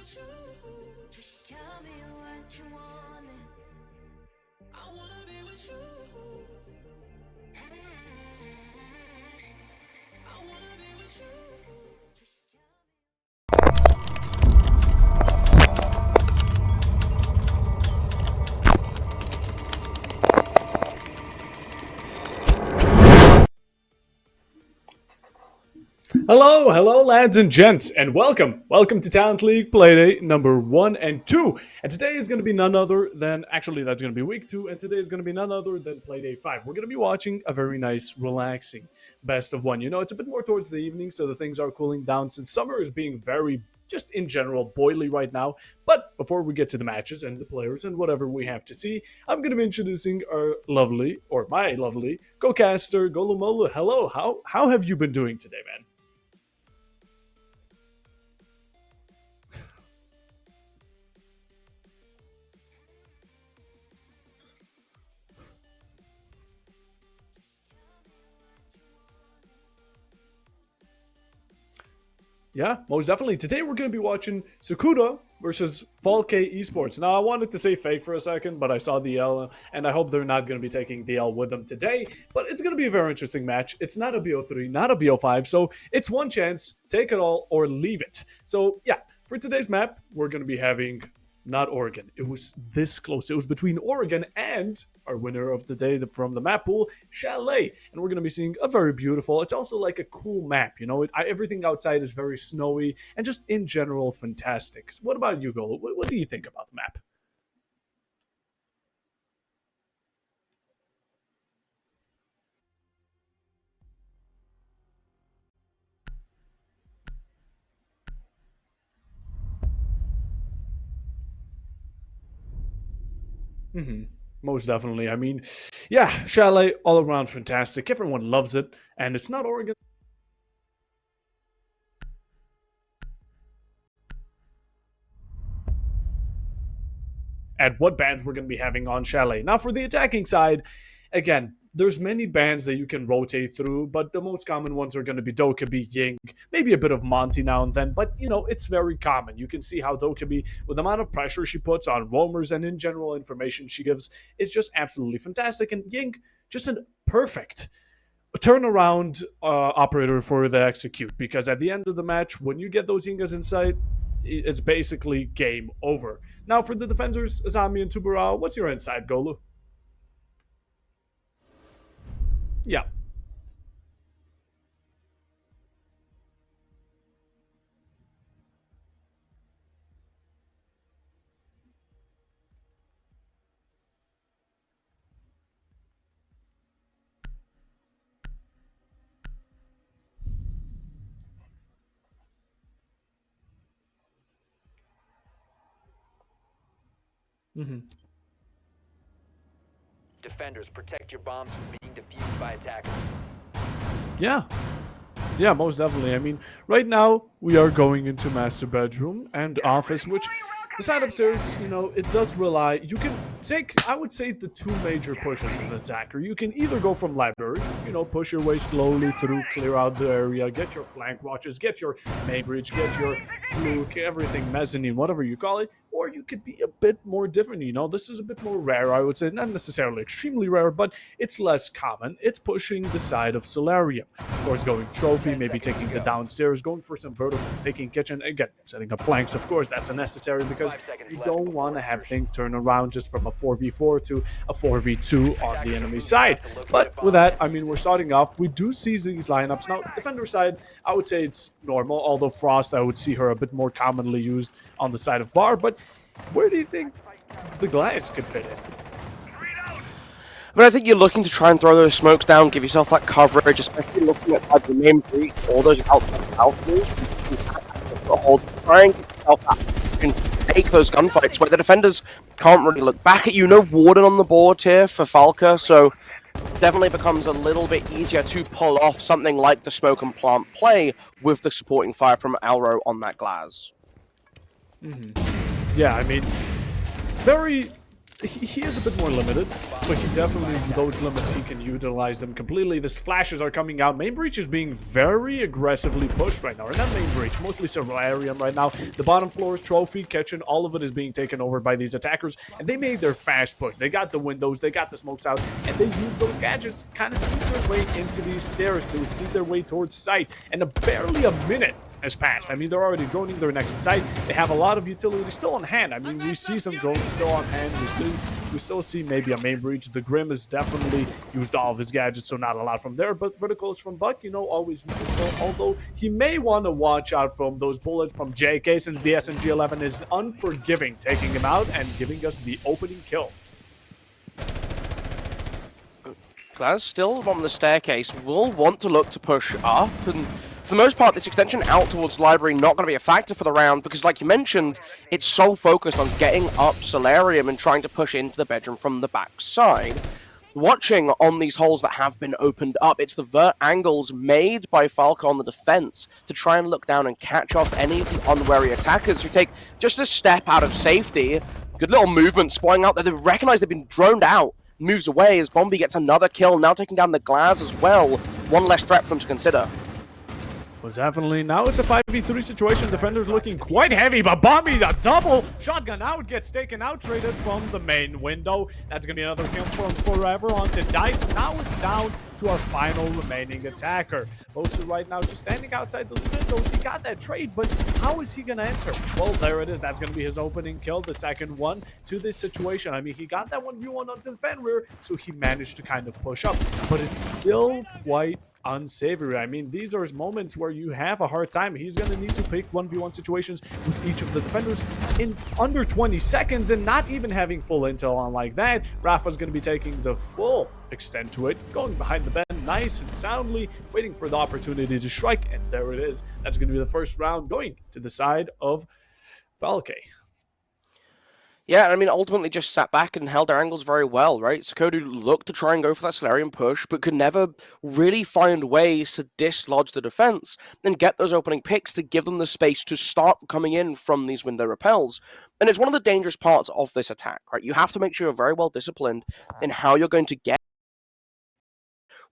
Just tell me what you want. I wanna be with you. I wanna be with you. Just Hello, lads and gents, and welcome to Talent League Playdate number 1 and 2. And today is going to be none other than, actually that's going to be week 2, and today is going to be none other than Playdate 5. We're going to be watching a very nice, relaxing best of 1. You know, it's a bit more towards the evening, so the things are cooling down since summer is being very, just in general, boily right now. But before we get to the matches and the players and whatever we have to see, I'm going to be introducing our lovely, or my lovely, co-caster, Golumolu. Hello, how have you been doing today, man? Yeah, most definitely. Today we're going to be watching Sokudo versus FALKE Esports. Now, I wanted to say fake for a second, but I saw the L, and I hope they're not going to be taking the L with them today. But it's going to be a very interesting match. It's not a BO3, not a BO5, so it's one chance. Take it all or leave it. So, yeah, for today's map, we're going to be having not Oregon. It was this close. It was between Oregon and our winner of the day from the map pool, Chalet. And we're going to be seeing a very beautiful, it's also like a cool map. You know, everything outside is very snowy and just in general fantastic. So what about you, Golo? What do you think about the map? Mm-hmm. Most definitely. I mean, yeah, Chalet all around fantastic. Everyone loves it, and it's not Oregon. At what bands we're going to be having on Chalet. Now, for the attacking side, again, there's many bands that you can rotate through, but the most common ones are going to be Dokkaebi, Ying, maybe a bit of Monty now and then, but you know, it's very common. You can see how Dokkaebi, with the amount of pressure she puts on roamers and in general information she gives, is just absolutely fantastic. And Ying, just a perfect turnaround operator for the execute, because at the end of the match, when you get those Yingas in sight, it's basically game over. Now, for the defenders, Azami and Tubarao, what's your insight, Golu? Yeah. Hmm. Defenders, protect your bombs from being defused by attackers. Yeah. Yeah, most definitely. I mean, right now we are going into master bedroom and office, which the side upstairs, you know, it does rely. You can take, I would say, the two major pushes in the attacker. You can either go from library, you know, push your way slowly through, clear out the area, get your flank watches, get your Maybridge, get your fluke, everything mezzanine, whatever you call it, or you could be a bit more different. You know, this is a bit more rare, I would say, not necessarily extremely rare, but it's less common. It's pushing the side of Solarium. Of course, going trophy, maybe taking the downstairs, going for some verticals, taking kitchen, again, setting up flanks. Of course, that's unnecessary because you don't want to have things turn around just from a 4v4 to a 4v2 on the enemy side. But with that, I mean, we're starting off. We do see these lineups. Now, defender side, I would say it's normal, although Frost, I would see her a bit more commonly used on the side of Bar. But where do you think the glass could fit in? But I think you're looking to try and throw those smokes down, give yourself that coverage, especially looking at the main breach, all those outside moves, try and give yourself that, you can take those gunfights where the defenders can't really look back at you. No Warden on the board here for FALKE, so definitely becomes a little bit easier to pull off something like the smoke and plant play with the supporting fire from Alro on that glass. Yeah, I mean, very he is a bit more limited, but he definitely, those limits, he can utilize them completely. The flashes are coming out. Main breach is being very aggressively pushed right now, or not main breach, mostly Solarium right now. The bottom floor is trophy, kitchen, all of it is being taken over by these attackers, and they made their fast push. They got the windows, they got the smokes out, and they use those gadgets to kind of sneak their way into these stairs, to sneak their way towards site, and barely a minute has passed. I mean, they're already droning their next site. They have a lot of utility still on hand. I mean, we see some drones still on hand. We still see maybe a main breach. The Grim has definitely used all of his gadgets, so not a lot from there. But verticals from Buck, you know, always useful. Although he may want to watch out from those bullets from JK, since the SMG11 is unforgiving, taking him out and giving us the opening kill. Glaz still on the staircase, will want to look to push up, and for the most part, this extension out towards Library not going to be a factor for the round, because like you mentioned, it's so focused on getting up Solarium and trying to push into the bedroom from the back side. Watching on these holes that have been opened up, it's the vert angles made by FALKE on the defense to try and look down and catch off any of the unwary attackers who take just a step out of safety. Good little movement spawning out there. They recognize they've been droned out. Moves away as Bombi gets another kill, now taking down the Glaz as well. One less threat for them to consider. Well, definitely. Now it's a 5v3 situation. Defenders looking quite heavy, but Bombi, the double shotgun out, gets taken out, traded from the main window. That's going to be another kill from Forever onto Dice. And now it's down to our final remaining attacker. Bosu right now just standing outside those windows. He got that trade, but how is he going to enter? Well, there it is. That's going to be his opening kill, the second one to this situation. I mean, he got that 1v1 onto the Fenrir, so he managed to kind of push up. But it's still quite unsavory. I mean, these are moments where you have a hard time. He's going to need to pick 1v1 situations with each of the defenders in under 20 seconds, and not even having full intel on like that. Rafa's going to be taking the full extent to it, going behind the bend nice and soundly, waiting for the opportunity to strike, and there it is. That's going to be the first round going to the side of FALKE. Yeah, I mean, ultimately just sat back and held their angles very well, right? Sokudo looked to try and go for that Solarium push, but could never really find ways to dislodge the defense and get those opening picks to give them the space to start coming in from these window repels. And it's one of the dangerous parts of this attack, right? You have to make sure you're very well disciplined in how you're going to get.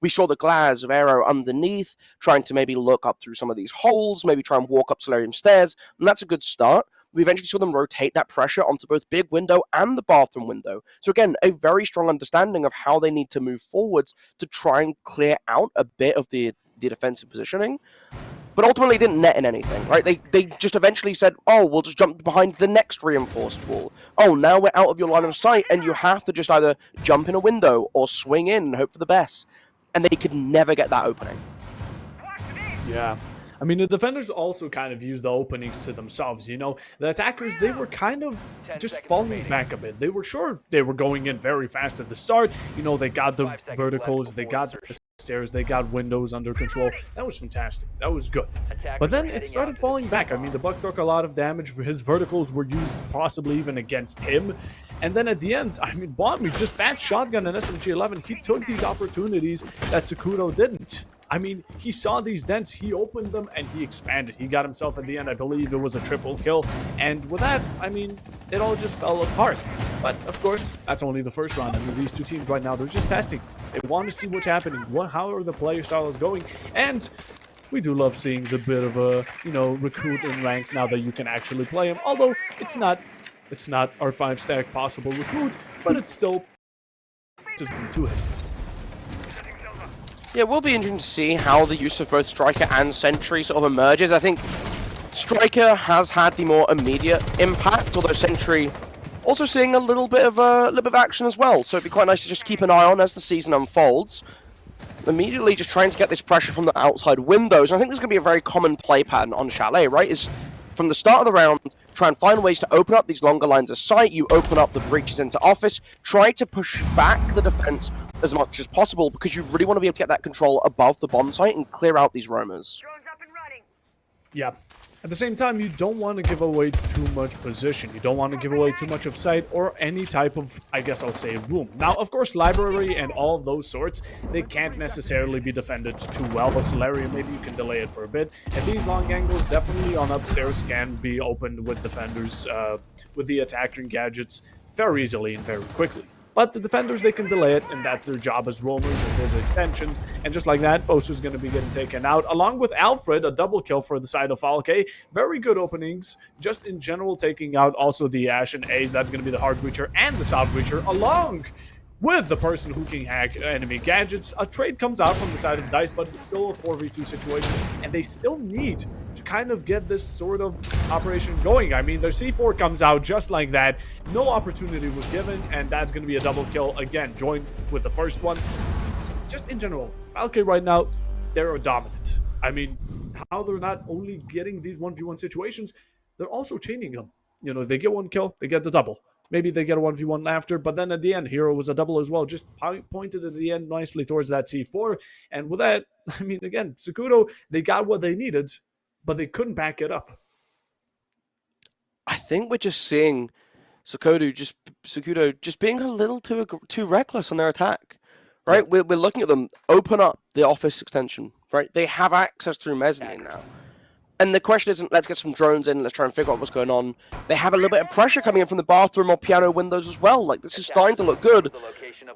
We saw the Glaz of Aero underneath, trying to maybe look up through some of these holes, maybe try and walk up Solarium stairs, and that's a good start. We eventually saw them rotate that pressure onto both big window and the bathroom window. So again, a very strong understanding of how they need to move forwards to try and clear out a bit of the defensive positioning. But ultimately didn't net in anything, right? They just eventually said, oh, we'll just jump behind the next reinforced wall. Oh, now we're out of your line of sight, and you have to just either jump in a window or swing in and hope for the best. And they could never get that opening. Yeah. I mean, the defenders also kind of used the openings to themselves, you know. The attackers, they were kind of just falling back a bit. They were sure they were going in very fast at the start. You know, they got the verticals, they got the stairs, they got windows under control. That was fantastic. That was good. But then it started falling back. I mean, the Buck took a lot of damage. His verticals were used possibly even against him. And then at the end, I mean, Bombi, just that shotgun and SMG11, he took these opportunities that Sokudo didn't. I mean, he saw these dents, he opened them, and he expanded. He got himself at the end, I believe it was a triple kill. And with that, I mean, it all just fell apart. But, of course, that's only the first round. I mean, these two teams right now, they're just testing. They want to see what's happening, how are the player styles going. And we do love seeing the bit of a, you know, recruit in rank now that you can actually play him. Although, it's not our 5-stack possible recruit, but it's still just to hit. Yeah, it will be interesting to see how the use of both Striker and Sentry sort of emerges. I think Striker has had the more immediate impact, although Sentry also seeing a little bit of action as well. So it'd be quite nice to just keep an eye on as the season unfolds. Immediately just trying to get this pressure from the outside windows. And I think this is going to be a very common play pattern on Chalet, right? Is from the start of the round, try and find ways to open up these longer lines of sight. You open up the breaches into office. Try to push back the defense as much as possible because you really want to be able to get that control above the bomb site and clear out these roamers. Yeah. At the same time, you don't want to give away too much position. You don't want to give away too much of sight or any type of, I guess I'll say, room. Now, of course, library and all of those sorts, they can't necessarily be defended too well. But Solarium, maybe you can delay it for a bit. And these long angles definitely on upstairs can be opened with defenders, with the attacking gadgets. very easily and very quickly. But the defenders, they can delay it, and that's their job as roamers and as extensions. And just like that, Bosu's going to be getting taken out, along with Alfred, a double kill for the side of FALKE. Very good openings, just in general, taking out also the Ash and Ace. That's going to be the hard breacher and the soft breacher, along with the person who can hack enemy gadgets. A trade comes out from the side of DICE, but it's still a 4v2 situation, and they still need to kind of get this sort of operation going. I mean, their C4 comes out just like that. No opportunity was given, and that's going to be a double kill again, joined with the first one. Just in general, FALKE right now, they're dominant. I mean, how they're not only getting these 1v1 situations, they're also chaining them. You know, they get one kill, they get the double. Maybe they get a 1v1 after, but then at the end, Hero was a double as well. Just pointed at the end nicely towards that C4. And with that, I mean, again, Sokudo, they got what they needed, but they couldn't back it up. I think we're just seeing Sokudo just being a little too reckless on their attack. Right? Yeah. We're looking at them open up the office extension. Right? They have access through mezzanine now. And the question isn't, let's get some drones in, let's try and figure out what's going on. They have a little bit of pressure coming in from the bathroom or piano windows as well. Like, this is starting to look good.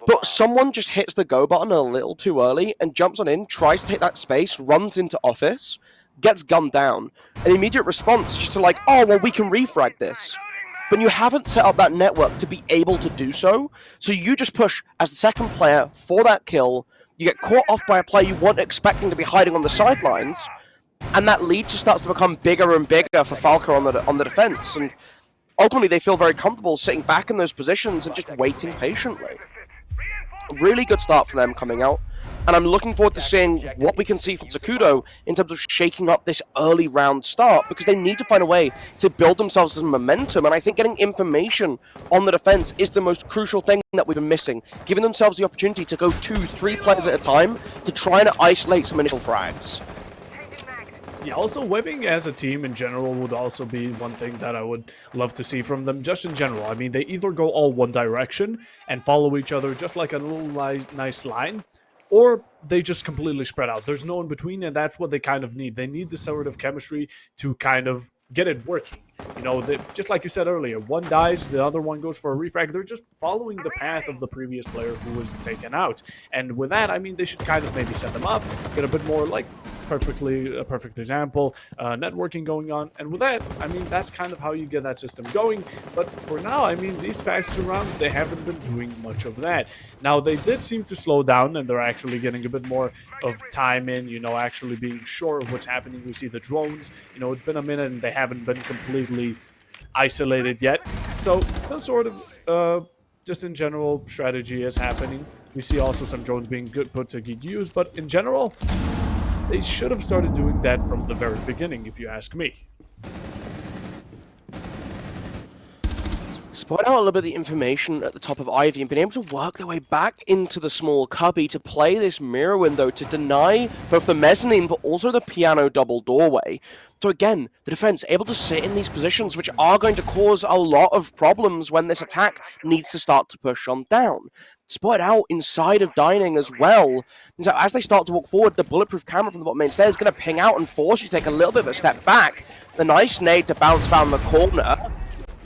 But someone just hits the go button a little too early and jumps on in, tries to take that space, runs into office, gets gunned down. An immediate response just to like, oh, well, we can refrag this. But you haven't set up that network to be able to do so. So you just push as the second player for that kill. You get caught off by a player you weren't expecting to be hiding on the sidelines. And that lead just starts to become bigger and bigger for FALKE on the defense. And ultimately, they feel very comfortable sitting back in those positions and just waiting patiently. Really good start for them coming out. And I'm looking forward to seeing what we can see from Sokudo in terms of shaking up this early round start, because they need to find a way to build themselves some momentum. And I think getting information on the defense is the most crucial thing that we've been missing, giving themselves the opportunity to go 2-3 players at a time to try and isolate some initial frags. Yeah, also whipping as a team in general would also be one thing that I would love to see from them, just in general. I mean, they either go all one direction and follow each other just like a little nice line, or they just completely spread out. There's no in between, and that's what they kind of need. They need this sort of chemistry to kind of get it working. You know, just like you said earlier, one dies, the other one goes for a refrag. They're just following the path of the previous player who was taken out. And with that, I mean, they should kind of maybe set them up, get a bit more like a perfect example, networking going on. And with that, I mean, that's kind of how you get that system going. But for now, I mean, these past 2 rounds, they haven't been doing much of that. Now, they did seem to slow down, and they're actually getting a bit more of time in, you know, actually being sure of what's happening. We see the drones, you know, it's been a minute and they haven't been completely isolated yet. So some sort of just in general strategy is happening. We see also some drones being put to good use, but in general, they should have started doing that from the very beginning, if you ask me. Spot out a little bit of the information at the top of Ivy and been able to work their way back into the small cubby to play this mirror window to deny both the mezzanine but also the piano double doorway. So again, the defense able to sit in these positions which are going to cause a lot of problems when this attack needs to start to push on down. Spotted out inside of dining as well. And so as they start to walk forward, the bulletproof camera from the bottom main stairs is going to ping out and force you to take a little bit of a step back. The nice nade to bounce down the corner.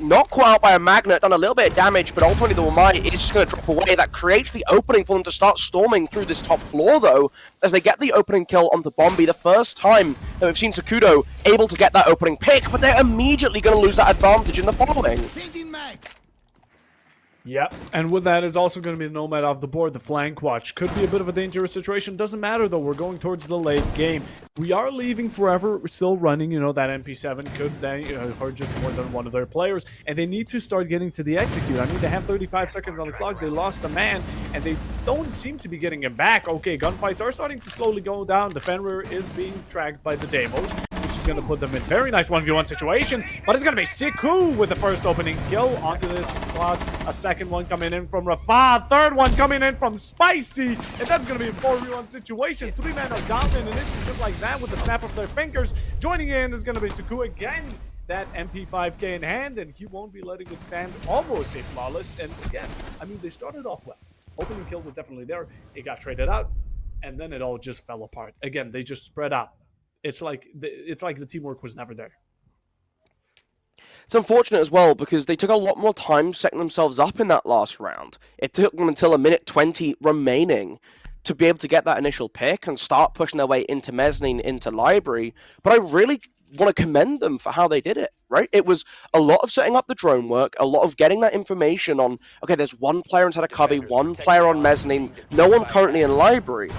Not caught out by a magnet, done a little bit of damage, but ultimately the Wamai is just going to drop away. That creates the opening for them to start storming through this top floor, though, as they get the opening kill onto Bombi. The first time that we've seen Sokudo able to get that opening pick, but they're immediately going to lose that advantage in the following. Yep, and with that is also going to be the Nomad off the board. The flank watch could be a bit of a dangerous situation. Doesn't matter, though. We're going towards the late game. We are leaving forever. We're still running. You know, that MP7 could then hurt just more than one of their players. And they need to start getting to the execute. I mean, they have 35 seconds on the clock. They lost a man, and they don't seem to be getting him back. Okay, gunfights are starting to slowly go down. The Fenrir is being tracked by the Demos, which is going to put them in very nice 1v1 situation. But it's going to be Siku with the first opening kill onto this spot. A second one coming in from Rafa. Third one coming in from Spicy. And that's going to be a 4v1 situation. 3 men are down in an instant just like that with the snap of their fingers. Joining in is going to be Siku again. That MP5K in hand, and he won't be letting it stand. Almost a flawless. And again, I mean, they started off well. Opening kill was definitely there. It got traded out, and then it all just fell apart. Again, they just spread out. It's like the teamwork was never there. It's unfortunate as well because they took a lot more time setting themselves up in that last round. It took them until a minute 20 remaining to be able to get that initial pick and start pushing their way into mezzanine, into library. But I really want to commend them for how they did it, right? It was a lot of setting up the drone work, a lot of getting that information on, okay, there's one player inside a cubby, one player on mezzanine, no one currently in library.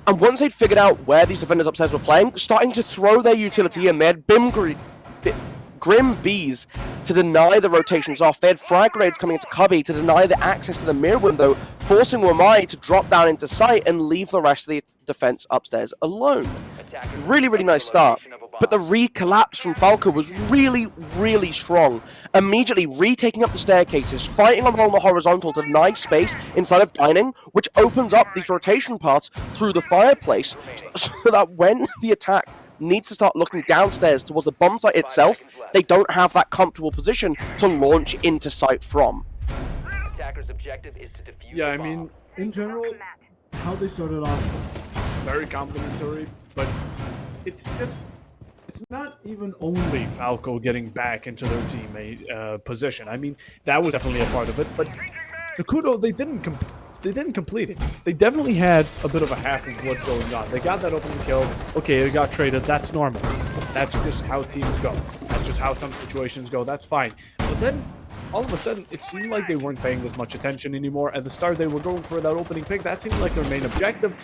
And once they'd figured out where these defenders upstairs were playing, starting to throw their utility in, they had Grim Bees to deny the rotations off. They had frag grenades coming into cubby to deny the access to the mirror window, forcing Wamai to drop down into sight and leave the rest of the defense upstairs alone. Really, really nice start. But the re-collapse from FALKE was really, really strong. Immediately retaking up the staircases, fighting along the horizontal to deny space inside of dining, which opens up these rotation paths through the fireplace, so that when the attack needs to start looking downstairs towards the bomb site itself, they don't have that comfortable position to launch into sight from. Attacker's objective is to defuse Yeah, I the mean, bomb. in general, how they started off, very complimentary, but it's not even only FALKE getting back into their teammate position. I mean, that was definitely a part of it, but Sokudo, they didn't complete it. They definitely had a bit of a half of what's going on. They got that opening kill. Okay, they got traded. That's normal. That's just how teams go. That's just how some situations go. That's fine. But then, all of a sudden, it seemed like they weren't paying as much attention anymore. At the start, they were going for that opening pick. That seemed like their main objective.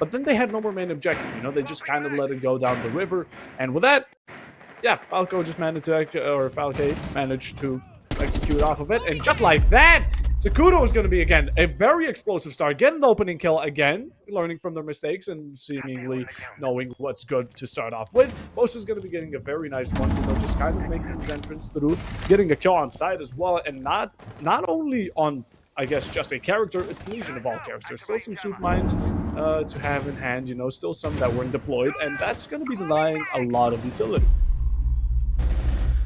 But then they had no more main objective. You know, they just kind of let it go down the river. And with that, yeah, FALKE managed to execute off of it. And just like that, Sokudo is going to be, again, a very explosive start. Getting the opening kill again, learning from their mistakes and seemingly knowing what's good to start off with. Bosa is going to be getting a very nice one, you know, just kind of making his entrance through, getting a kill on side as well, and not only on, I guess, just a character, it's Legion of all characters. Still some soup mines to have in hand, you know, still some that weren't deployed, and that's going to be denying a lot of utility.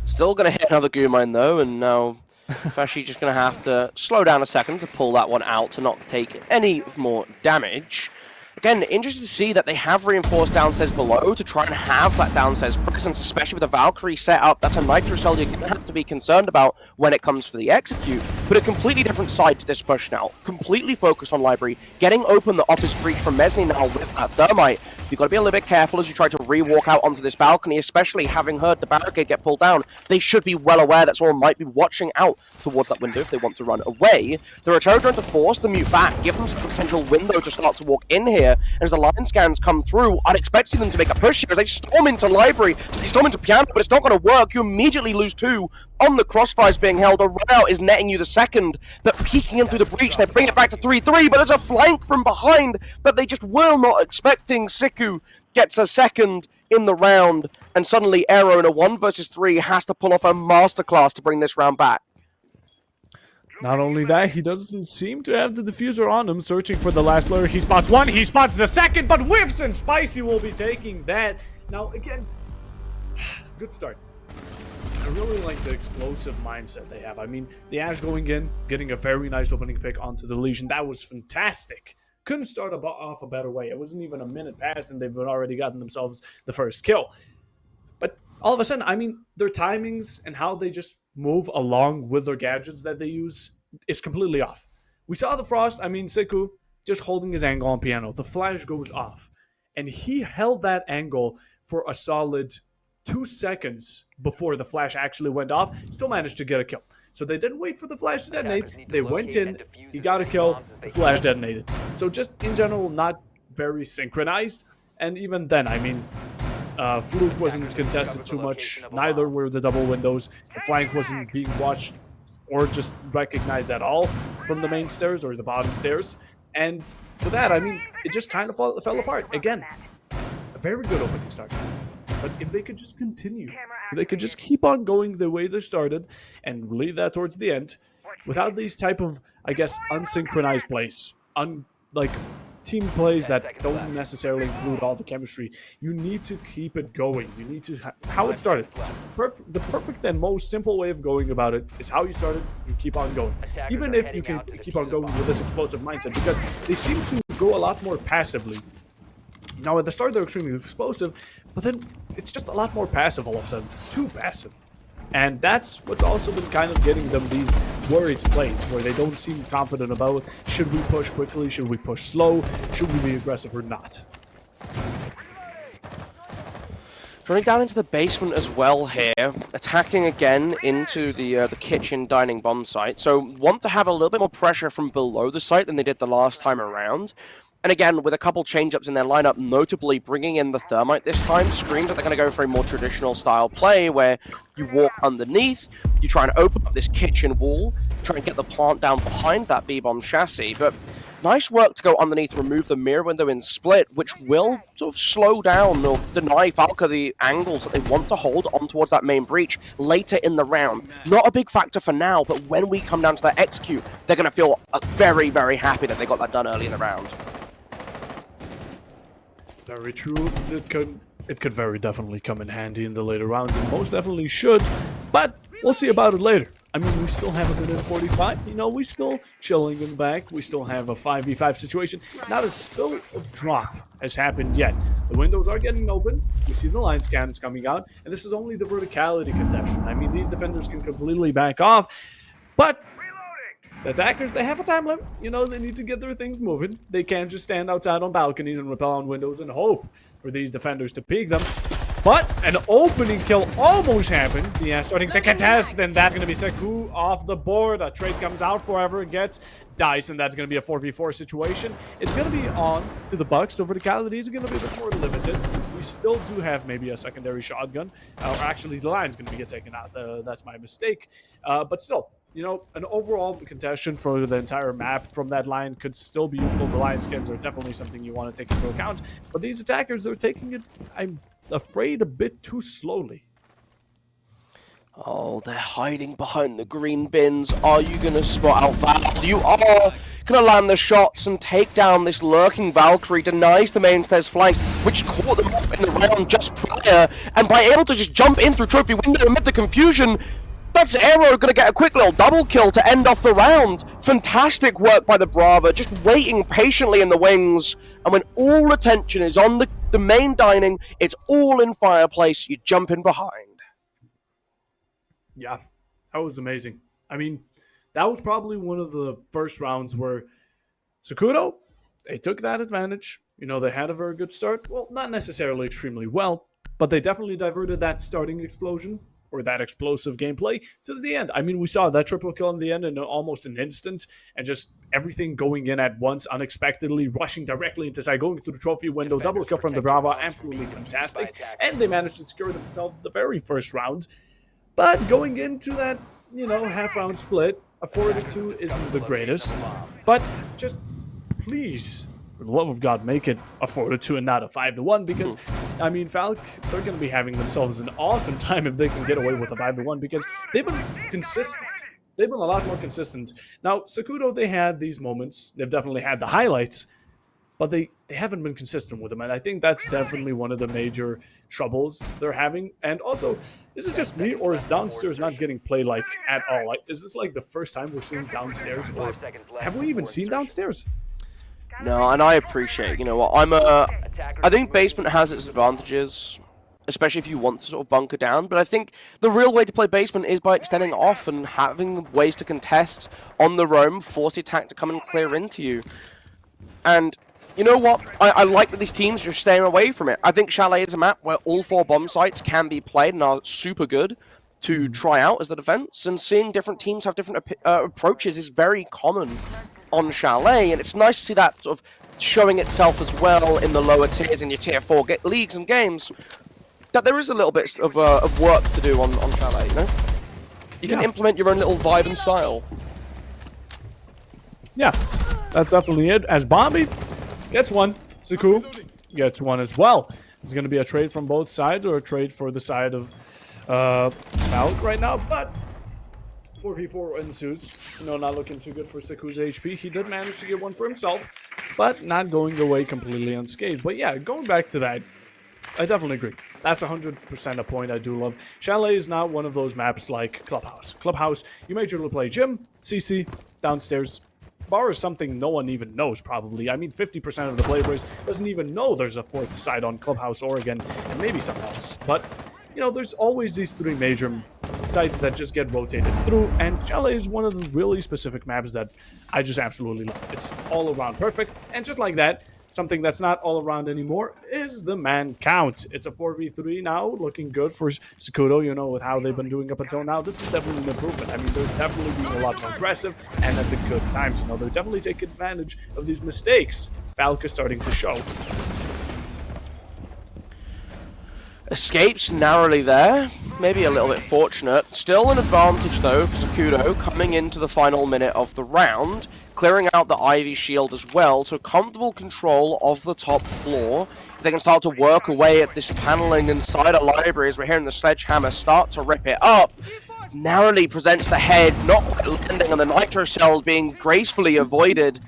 Still going to hit another goo mine though, and now Fashi just going to have to slow down a second to pull that one out to not take any more damage. Again, interesting to see that they have reinforced downstairs below to try and have that downstairs presence, especially with the Valkyrie setup. That's a Nitro cell you're going to have to be concerned about when it comes for the execute. But a completely different side to this push now. Completely focused on library, getting open the office breach from mezzanine now with that thermite. You've got to be a little bit careful as you try to re-walk out onto this balcony, especially having heard the barricade get pulled down. They should be well aware that someone might be watching out towards that window if they want to run away. The Rotero trying to force the mute back, give them some potential window to start to walk in here. And as the line scans come through, I'd expect them to make a push here as they storm into library, they storm into piano, but it's not going to work. You immediately lose two on the crossfires being held. A run out is netting you the second, but peeking in through the breach, they bring it back to 3-3, but there's a flank from behind that they just were not expecting. Siku gets a second in the round, and suddenly Aero in a 1 versus 3 has to pull off a masterclass to bring this round back. Not only that, he doesn't seem to have the diffuser on him, searching for the last player. He spots one, he spots the second, but whiffs, and Spicy will be taking that. Now, again, good start. I really like the explosive mindset they have. I mean, the Ash going in, getting a very nice opening pick onto the Legion, that was fantastic. Couldn't start off a better way. It wasn't even a minute past, and they've already gotten themselves the first kill. But all of a sudden, I mean, their timings and how they just move along with their gadgets that they use is completely off. We saw the Frost, I mean, Siku just holding his angle on piano. The flash goes off, and he held that angle for a solid 2 seconds before the flash actually went off. Still managed to get a kill. So they didn't wait for the flash to detonate. They went in, he got a kill, the flash detonated. So just in general, not very synchronized. And even then, I mean, Fluke wasn't contested too much. Neither were the double windows. The flank wasn't being watched or just recognized at all from the main stairs or the bottom stairs. And for that, I mean, it just kind of fell apart. Again, a very good opening start. But if they could just continue, if they could just keep on going the way they started and lead that towards the end, without these type of, I guess, unsynchronized plays, like team plays that don't necessarily include all the chemistry, you need to keep it going. You need to, how it started. The perfect and most simple way of going about it is how you started, you keep on going. Even if you can keep on going with this explosive mindset, because they seem to go a lot more passively. Now, at the start, they're extremely explosive, but then it's just a lot more passive all of a sudden. Too passive. And that's what's also been kind of getting them these worried plays where they don't seem confident about, should we push quickly, should we push slow, should we be aggressive or not. Running down into the basement as well here, attacking again into the kitchen dining bomb site. So want to have a little bit more pressure from below the site than they did the last time around. And again, with a couple change-ups in their lineup, notably bringing in the thermite this time, screams that they're going to go for a more traditional style play where you walk underneath, you try and open up this kitchen wall, try and get the plant down behind that B-bomb chassis. But nice work to go underneath, remove the mirror window in split, which will sort of slow down or deny FALKE the angles that they want to hold on towards that main breach later in the round. Not a big factor for now, but when we come down to that execute, they're going to feel very, very happy that they got that done early in the round. Very true. It could very definitely come in handy in the later rounds, and most definitely should, but we'll see about it later. I mean, we still have a minute 45. You know, we still chilling in the back. We still have a 5v5 situation. Not a spill of drop has happened yet. The windows are getting opened. We see the line scans coming out, and this is only the verticality contention. I mean, these defenders can completely back off, but the attackers, they have a time limit. You know, they need to get their things moving. They can't just stand outside on balconies and rappel on windows and hope for these defenders to peek them. But an opening kill almost happens. The starting to contest, and that's going to be Sokudo off the board. A trade comes out, forever gets dice, and that's going to be a 4v4 situation. It's going to be on to the Bucks, so verticalities are going to be a bit more limited. We still do have maybe a secondary shotgun, or actually the line's going to get taken out. That's my mistake. But still, you know, an overall contention for the entire map from that line could still be useful. The line skins are definitely something you want to take into account. But these attackers are taking it, I'm afraid, a bit too slowly. Oh, they're hiding behind the green bins. Are you going to spot out Val? You are going to land the shots and take down this lurking Valkyrie. Denies the mainstay's flank, which caught them off in the round just prior. And by able to just jump in through trophy window amid the confusion, that's Aero going to get a quick little double kill to end off the round. Fantastic work by the Brava, just waiting patiently in the wings. And when all attention is on the main dining, it's all in fireplace, you jump in behind. Yeah, that was amazing. I mean, that was probably one of the first rounds where Sokudo, they took that advantage. You know, they had a very good start. Well, not necessarily extremely well, but they definitely diverted that starting explosion or that explosive gameplay to the end. I mean, we saw that triple kill in the end in almost an instant, and just everything going in at once, unexpectedly, rushing directly into side, going through the trophy window, double kill from the Bravo, absolutely fantastic. And they managed to secure themselves the very first round. But going into that, you know, half-round split, a 4-2 isn't the greatest. But just please, for the love of God, make it a 4-2 and not a 5-1, because, I mean, FALKE, they're going to be having themselves an awesome time if they can get away with a 5-1, because they've been consistent. They've been a lot more consistent. Now, Sokudo, they had these moments. They've definitely had the highlights, but they haven't been consistent with them, and I think that's definitely one of the major troubles they're having. And also, is it just me, or is downstairs not getting played like at all? Like, is this like the first time we're seeing downstairs, or have we even seen downstairs? No, and I appreciate, you know what, I think basement has its advantages, especially if you want to sort of bunker down, but I think the real way to play basement is by extending off and having ways to contest on the roam, force the attack to come and clear into you. And you know what? I like that these teams are staying away from it. I think Chalet is a map where all 4 bomb sites can be played and are super good to try out as the defense, and seeing different teams have different approaches is very common on Chalet, and it's nice to see that sort of showing itself as well in the lower tiers, in your tier 4 leagues and games, that there is a little bit of work to do on Chalet, you know? You can implement your own little vibe and style. Yeah, that's definitely it. As Bombi gets one, Sokudo gets one as well. It's going to be a trade from both sides, or a trade for the side of FALKE right now, but 4v4 ensues. No, not looking too good for Sokudo's HP. He did manage to get one for himself, but not going away completely unscathed. But yeah, going back to that, I definitely agree. That's 100% a point I do love. Chalet is not one of those maps like Clubhouse. Clubhouse, you majorly play gym, CC, downstairs. Bar is something no one even knows, probably. I mean, 50% of the player base doesn't even know there's a 4th side on Clubhouse Oregon, and maybe something else. But, you know, there's always these 3 major sites that just get rotated through, and Chalet is one of the really specific maps that I just absolutely love. It's all around perfect, and just like that, something that's not all around anymore is the man count. It's a 4v3 now, looking good for Sokudo, you know, with how they've been doing up until now. This is definitely an improvement. I mean, they're definitely being a lot more aggressive, and at the good times, you know, they're definitely taking advantage of these mistakes. FALKE is starting to show. Escapes narrowly there, maybe a little bit fortunate. Still an advantage though for Sokudo coming into the final minute of the round, clearing out the Ivy shield as well to comfortable control of the top floor. They can start to work away at this paneling inside a library as we're hearing the sledgehammer start to rip it up. Narrowly presents the head, not quite landing, and the nitro shell being gracefully avoided.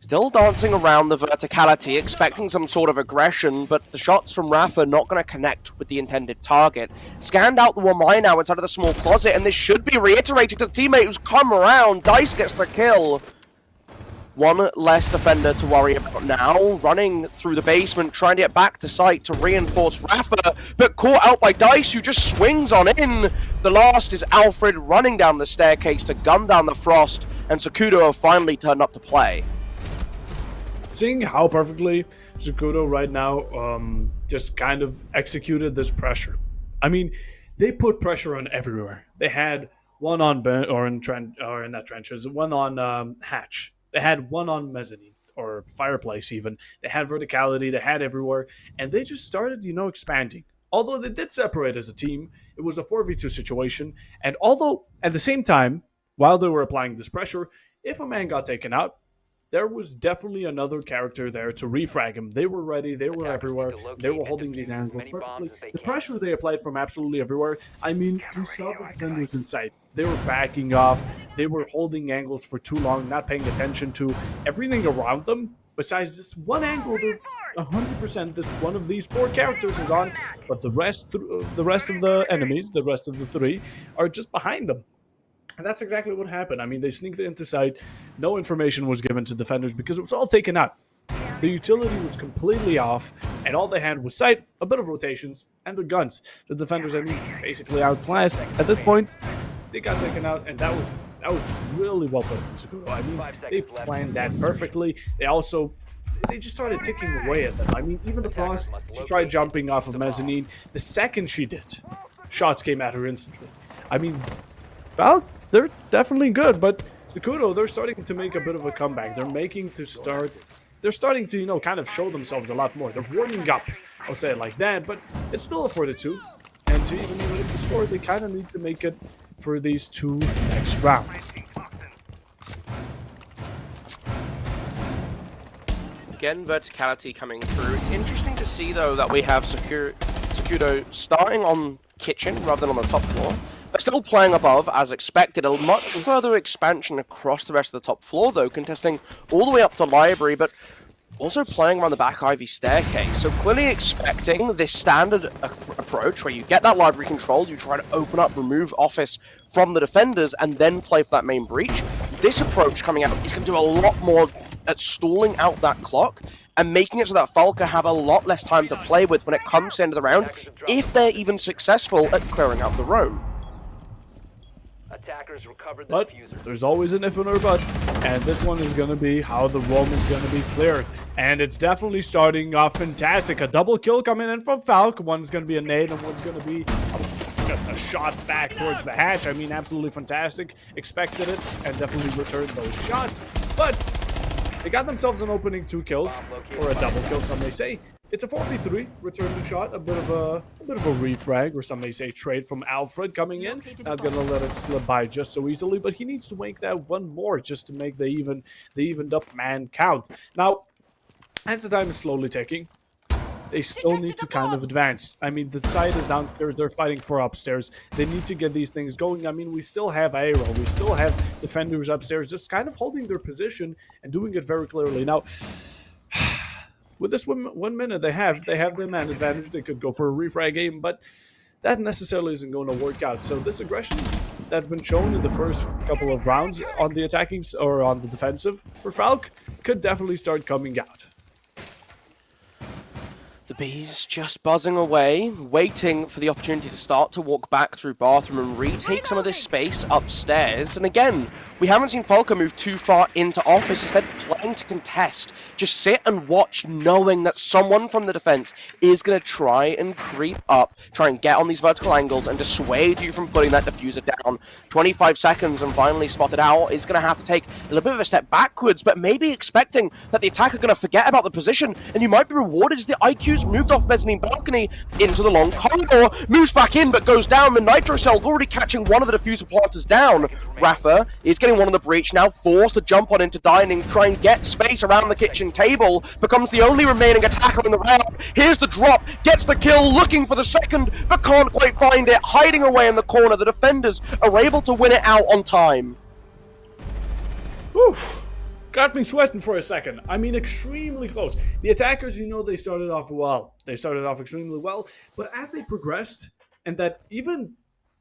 Still dancing around the verticality, expecting some sort of aggression, but the shots from Rafa not going to connect with the intended target. Scanned out the Wamai now inside of the small closet, and this should be reiterated to the teammate who's come around. Dice gets the kill. One less defender to worry about now, running through the basement, trying to get back to site to reinforce Rafa, but caught out by Dice, who just swings on in. The last is Alfred running down the staircase to gun down the Frost, and Sokudo have finally turned up to play. Seeing how perfectly Sokudo right now just kind of executed this pressure. I mean, they put pressure on everywhere. They had one on in that trenches, one on hatch. They had one on mezzanine or fireplace even. They had verticality. They had everywhere, and they just started, you know, expanding. Although they did separate as a team, it was a 4v2 situation. And although at the same time, while they were applying this pressure, if a man got taken out, there was definitely another character there to refrag him. They were ready. They were everywhere. They were holding these angles perfectly. The pressure they applied from absolutely everywhere. I mean, you saw the defenders in sight. They were backing off. They were holding angles for too long, not paying attention to everything around them. Besides this one angle, they're 100% this one of these four characters is on, but the rest of the enemies, the rest of the three, are just behind them. And that's exactly what happened. I mean, they sneaked into sight. No information was given to defenders because it was all taken out. The utility was completely off, and all they had was sight, a bit of rotations, and their guns. The defenders, I mean, basically outclassed. At this point, they got taken out, and that was really well played from Sokudo. I mean, they planned that perfectly. They just started ticking away at them. I mean, even the Frost, she tried jumping off of mezzanine. The second she did, shots came at her instantly. I mean, FALKE, they're definitely good, but Sokudo, they're starting to make a bit of a comeback. They're starting to, you know, kind of show themselves a lot more. They're warming up, I'll say it like that, but it's still a 4-2. And to even make the score, they kind of need to make it for these two next rounds. Again, verticality coming through. It's interesting to see, though, that we have Sokudo starting on kitchen rather than on the top floor. But still playing above, as expected. A much further expansion across the rest of the top floor, though, contesting all the way up to library, but also playing around the back Ivy staircase. So clearly expecting this standard approach where you get that library control, you try to open up, remove office from the defenders, and then play for that main breach. This approach coming out is going to do a lot more at stalling out that clock and making it so that FALKE have a lot less time to play with when it comes to the end of the round, if they're even successful at clearing out the roam. Attackers recovered the But diffuser. there's always an if or but, and this one is going to be how the roam is going to be cleared. And it's definitely starting off fantastic. A double kill coming in from FALKE. One's going to be a nade and one's going to be just a shot back towards the hatch. I mean, absolutely fantastic. Expected it and definitely returned those shots. But they got themselves an opening 2 kills, or a double kill, some may say. It's a 4v3, return to shot, a bit of a refrag, or some may say trade from Alfred coming in. Not gonna let it slip by just so easily, but he needs to make that one more just to make the evened up man count. Now, as the time is slowly ticking, they still need to kind of advance. I mean, the side is downstairs, they're fighting for upstairs. They need to get these things going. I mean, we still have Aero, we still have defenders upstairs, just kind of holding their position and doing it very clearly. Now, with this 1 minute they have the man advantage. They could go for a refrag game, but that necessarily isn't going to work out. So this aggression that's been shown in the first couple of rounds on the attacking or on the defensive for FALKE could definitely start coming out. The Bees just buzzing away, waiting for the opportunity to start to walk back through bathroom and retake some of this space upstairs. And again, we haven't seen FALKE move too far into office, instead playing to contest. Just sit and watch, knowing that someone from the defense is going to try and creep up, try and get on these vertical angles and dissuade you from putting that diffuser down. 25 seconds and finally spotted out. Is going to have to take a little bit of a step backwards, but maybe expecting that the attacker going to forget about the position, and you might be rewarded as the IQ's moved off mezzanine balcony into the long corridor, moves back in but goes down. The nitro cell already catching one of the diffuser planters down. Rafa is getting one on the breach, now forced to jump on into dining, try and get space around the kitchen table, becomes the only remaining attacker in the round. Here's the drop, gets the kill, looking for the second, but can't quite find it, hiding away in the corner. The defenders are able to win it out on time. Whew. Got me sweating for a second. I mean, extremely close. The attackers, you know, they started off well. They started off extremely well, but as they progressed, and that even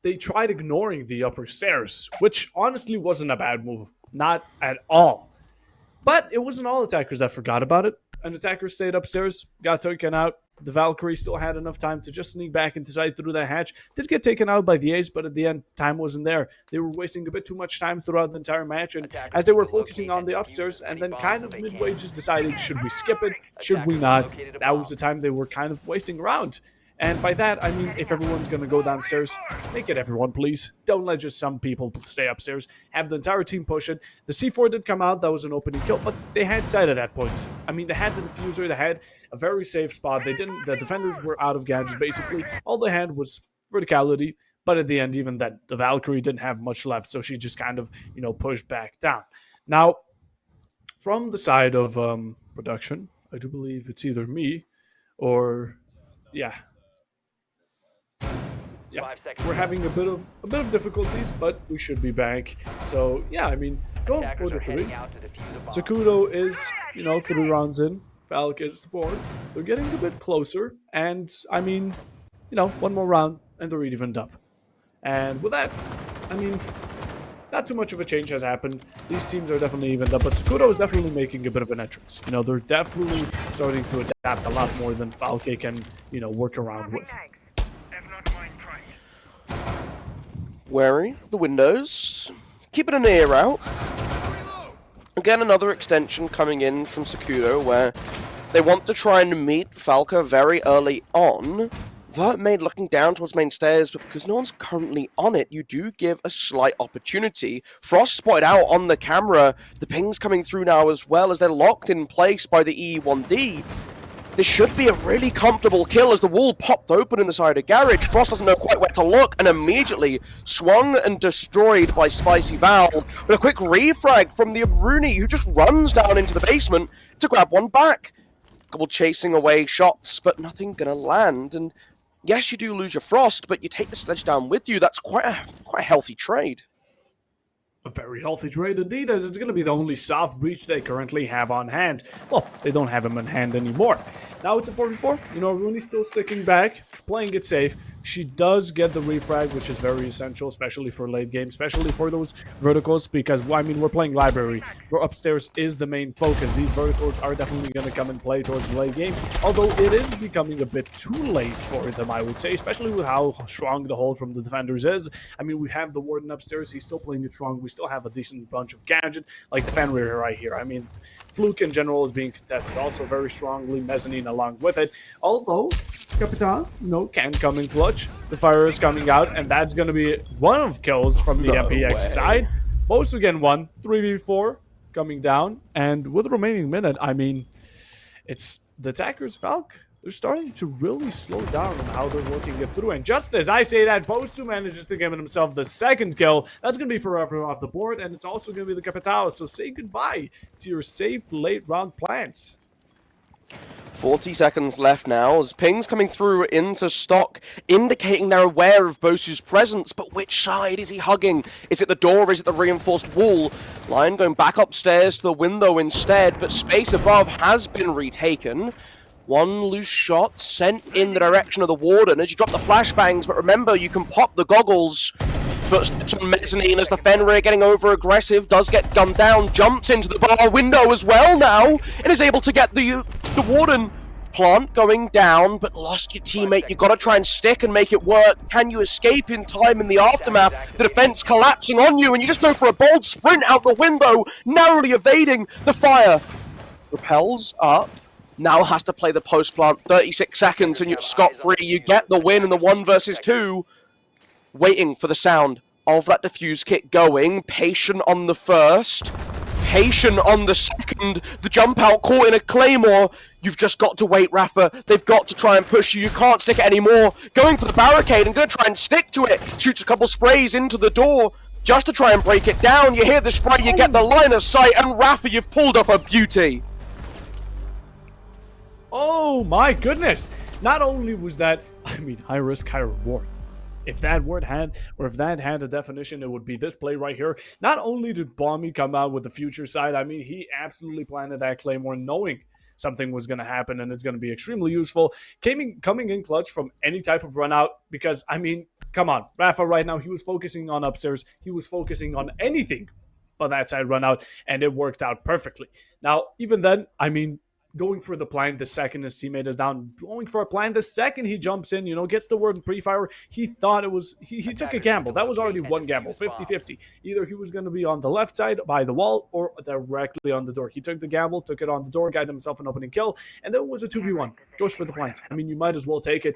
they tried ignoring the upper stairs, which honestly wasn't a bad move. Not at all. But it wasn't all attackers that forgot about it. An attacker stayed upstairs, got taken out. The Valkyrie still had enough time to just sneak back inside through that hatch. Did get taken out by the Ace, but at the end, time wasn't there. They were wasting a bit too much time throughout the entire match, and as they were focusing on the upstairs, and then kind of midway just decided, should we skip it? Should we not? That was the time they were kind of wasting around. And by that, I mean, if everyone's going to go downstairs, make it everyone, please. Don't let just some people stay upstairs. Have the entire team push it. The C4 did come out. That was an opening kill, but they had sight at that point. I mean, they had the diffuser. They had a very safe spot. They didn't. The defenders were out of gadgets, basically. All they had was verticality, but at the end, even then, the Valkyrie didn't have much left, so she just kind of, you know, pushed back down. Now, from the side of production, I do believe it's either me or, yeah, we're having a bit of difficulties, but we should be back. So yeah, I mean, going for the 3. Sokudo is, you know, 3 rounds in. FALKE is 4. They're getting a bit closer, and I mean, you know, 1 more round and they're evened up. And with that, I mean, not too much of a change has happened. These teams are definitely evened up, but Sokudo is definitely making a bit of an entrance. You know, they're definitely starting to adapt a lot more than FALKE can, you know, work around with. Wary the windows, keeping an ear out. Again, another extension coming in from Sokudo, where they want to try and meet FALKE very early on. Vertmaid looking down towards main stairs, but because no one's currently on it, you do give a slight opportunity. Frost spotted out on the camera. The ping's coming through now as well, as they're locked in place by the E1D. This should be a really comfortable kill as the wall popped open in the side of garage. Frost doesn't know quite where to look and immediately swung and destroyed by Spicy Val. But a quick refrag from the Abruni, who just runs down into the basement to grab one back. Couple chasing away shots, but nothing gonna land. And yes, you do lose your Frost, but you take the sledge down with you. That's quite a healthy trade. A very healthy trade indeed, as it's going to be the only soft breach they currently have on hand. Well, they don't have him in hand anymore. Now it's a 4v4. You know, Rooney's still sticking back, playing it safe. She does get the refrag, which is very essential, especially for late game, especially for those verticals, because, well, I mean, we're playing library. Where upstairs is the main focus. These verticals are definitely going to come and play towards the late game, although it is becoming a bit too late for them, I would say, especially with how strong the hold from the defenders is. I mean, we have the Warden upstairs. He's still playing it strong. We still have a decent bunch of gadget, like the Fenrir right here. I mean, Fluke in general is being contested also very strongly, Mezzanine along with it, although Capitan, you know, can come in clutch. The fire is coming out, and that's going to be one of kills from the MPX side. Most again 1, 3v4 coming down, and with the remaining minute, I mean, it's the attackers FALKE. They're starting to really slow down on how they're working it through. And just as I say that, Bosu manages to give himself the 2nd kill. That's going to be forever off the board, and it's also going to be the Capitao. So say goodbye to your safe late round plans. 40 seconds left now as pings coming through into stock, indicating they're aware of Bosu's presence, but which side is he hugging? Is it the door or is it the reinforced wall? Lion going back upstairs to the window instead, but space above has been retaken. One loose shot sent in the direction of the Warden as you drop the flashbangs, but remember, you can pop the goggles. Footsteps on Mezzanine as the Fenrir getting over aggressive, does get gunned down, jumps into the bar window as well now, and is able to get the Warden Plant going down, but lost your teammate. You've got to try and stick and make it work. Can you escape in time in the aftermath? The defense collapsing on you, and you just go for a bold sprint out the window, narrowly evading the fire. Repels up. Now has to play the post plant. 36 seconds, and you're scot-free. You get the win in the 1 versus 2. Waiting for the sound of that defuse kit going. Patient on the first. Patient on the second. The jump out caught in a claymore. You've just got to wait, Rafa. They've got to try and push you. You can't stick it anymore. Going for the barricade and going to try and stick to it. Shoots a couple sprays into the door just to try and break it down. You hear the spray, you get the line of sight, and Rafa, you've pulled off a beauty. Oh my goodness! Not only was that, I mean, high risk, high reward. If that word had, or if that had a definition, it would be this play right here. Not only did Bomby come out with the future side, I mean, he absolutely planted that claymore knowing something was going to happen and it's going to be extremely useful. Coming in clutch from any type of run out, because, I mean, come on. Rafa right now, he was focusing on upstairs. He was focusing on anything but that side run out, and it worked out perfectly. Now, even then, I mean, going for the plant the second his teammate is down, going for a plant the second he jumps in, gets the word pre-fire. He thought it was, he took a gamble. That was already one gamble, 50-50. Either he was going to be on the left side by the wall or directly on the door. He took the gamble, took it on the door, got himself an opening kill, and then it was a 2v1. Goes for the plant. I mean, you might as well take it.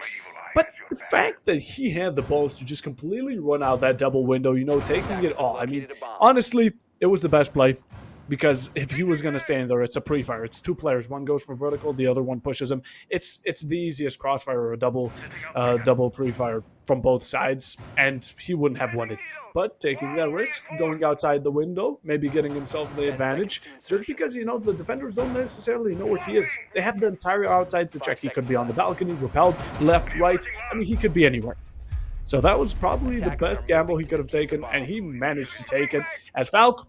But the fact that he had the balls to just completely run out that double window, taking it all. I mean, honestly, it was the best play. Because if he was going to stay in there, it's a pre-fire. It's 2 players. One goes for vertical, the other one pushes him. It's the easiest crossfire or a double pre-fire from both sides, and he wouldn't have won it. But taking that risk, going outside the window, maybe getting himself the advantage, just because, the defenders don't necessarily know where he is. They have the entire outside to check. He could be on the balcony, repelled, left, right. I mean, he could be anywhere. So that was probably the best gamble he could have taken, and he managed to take it. As FALKE,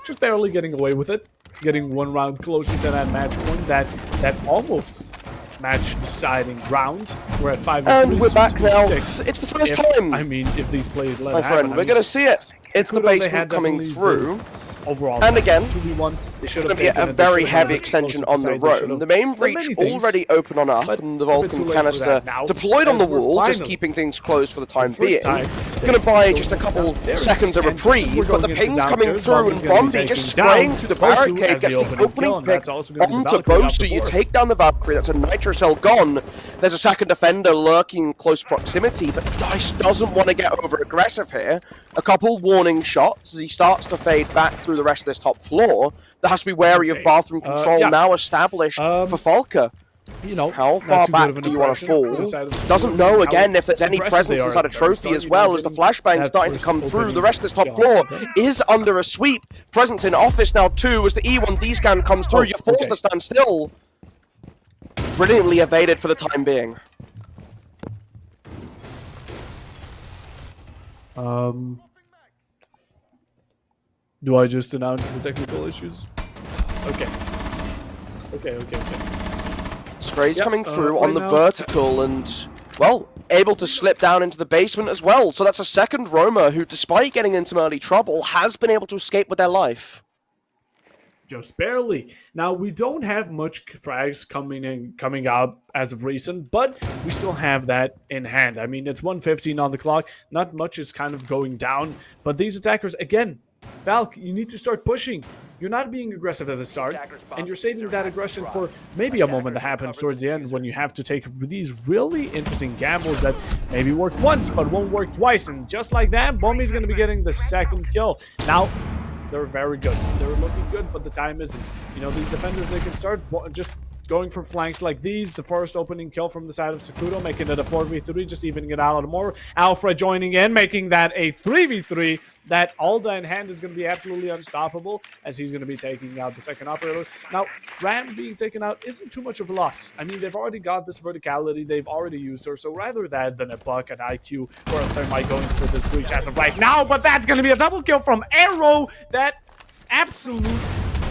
just barely getting away with it, getting 1 round closer to that match point, that almost match-deciding round. We're at 5-3, and we're back now. 6. It's the first time. I mean, if these plays let my it happen, friend, we're going to see it. It's the basement coming through. Overall, and again, 2v1, it's going to be a very heavy extension on the roam. The main breach already open on up, and the Vulcan canister deployed on the wall, just keeping things closed for the time being. Going to buy just a couple seconds of reprieve, but the ping's coming through, and Bomby just spraying through the barricade, gets the opening pick onto Boaster. You take down the Valkyrie, that's a nitro cell gone. There's a second defender lurking in close proximity, but Dice doesn't want to get over-aggressive here. A couple warning shots as he starts to fade back through the rest of this top floor. There has to be wary of bathroom control now established for FALKE. How far back do you want to fall? Doesn't know again if there's any presence inside a trophy as well, as the flashbang starting to come through. The rest of this top floor is under a sweep. Presence in office now too, as the E1D scan comes through. You're forced to stand still. Brilliantly evaded for the time being. Do I just announce the technical issues? Okay. Spray's coming through on the vertical and, well, able to slip down into the basement as well. So that's a second roamer who, despite getting into some early trouble, has been able to escape with their life. Just barely. Now, we don't have much frags coming out as of recent, but we still have that in hand. I mean, it's 1:15 on the clock. Not much is kind of going down, but these attackers, again, FALKE, you need to start pushing. You're not being aggressive at the start, and you're saving that aggression for maybe a moment that happens towards the end when you have to take these really interesting gambles that maybe work once but won't work twice. And just like that, Bomby's going to be getting the second kill. Now, they're very good. They're looking good, but the time isn't. These defenders, they can start just going for flanks like these. The first opening kill from the side of Sokudo, making it a 4v3, just evening it out a little more. Alfred joining in, making that a 3v3. That Alda in hand is going to be absolutely unstoppable, as he's going to be taking out the second operator. Now, Ram being taken out isn't too much of a loss. I mean, they've already got this verticality. They've already used her. So rather that than a buck at IQ or a Thermite going for this breach as of right now. But that's going to be a double kill from Arrow. That absolute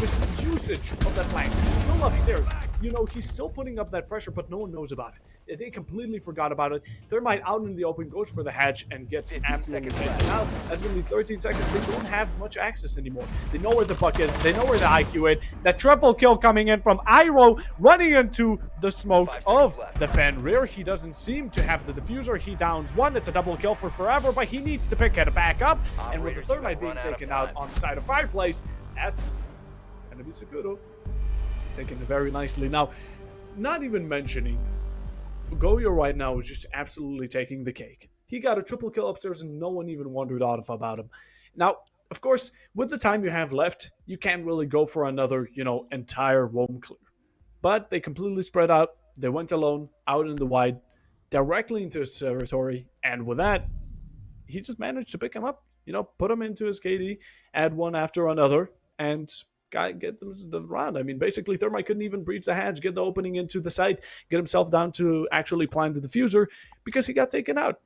just usage of that flank. He's still upstairs. You know, he's still putting up that pressure, but no one knows about it. They completely forgot about it. Thermite out in the open goes for the hatch and gets absolutely taken out. That's going to be 13 seconds. They don't have much access anymore. They know where the puck is. They know where the IQ is. That triple kill coming in from Iroh, running into the smoke of the Fenrir. He doesn't seem to have the diffuser. He downs one. It's a double kill for Forever, but he needs to pick it back up. And with the Thermite being taken out on the side of Fireplace, that's going to be Sokudo taking it very nicely. Now, not even mentioning, Goyo right now is just absolutely taking the cake. He got a triple kill upstairs and no one even wondered about him. Now, of course, with the time you have left, you can't really go for another, entire roam clear. But they completely spread out. They went alone, out in the wide, directly into his territory. And with that, he just managed to pick him up, put him into his KD, add one after another, and get them the round. I mean, basically, Thermite couldn't even breach the hatch, get the opening into the site, get himself down to actually plant the diffuser because he got taken out.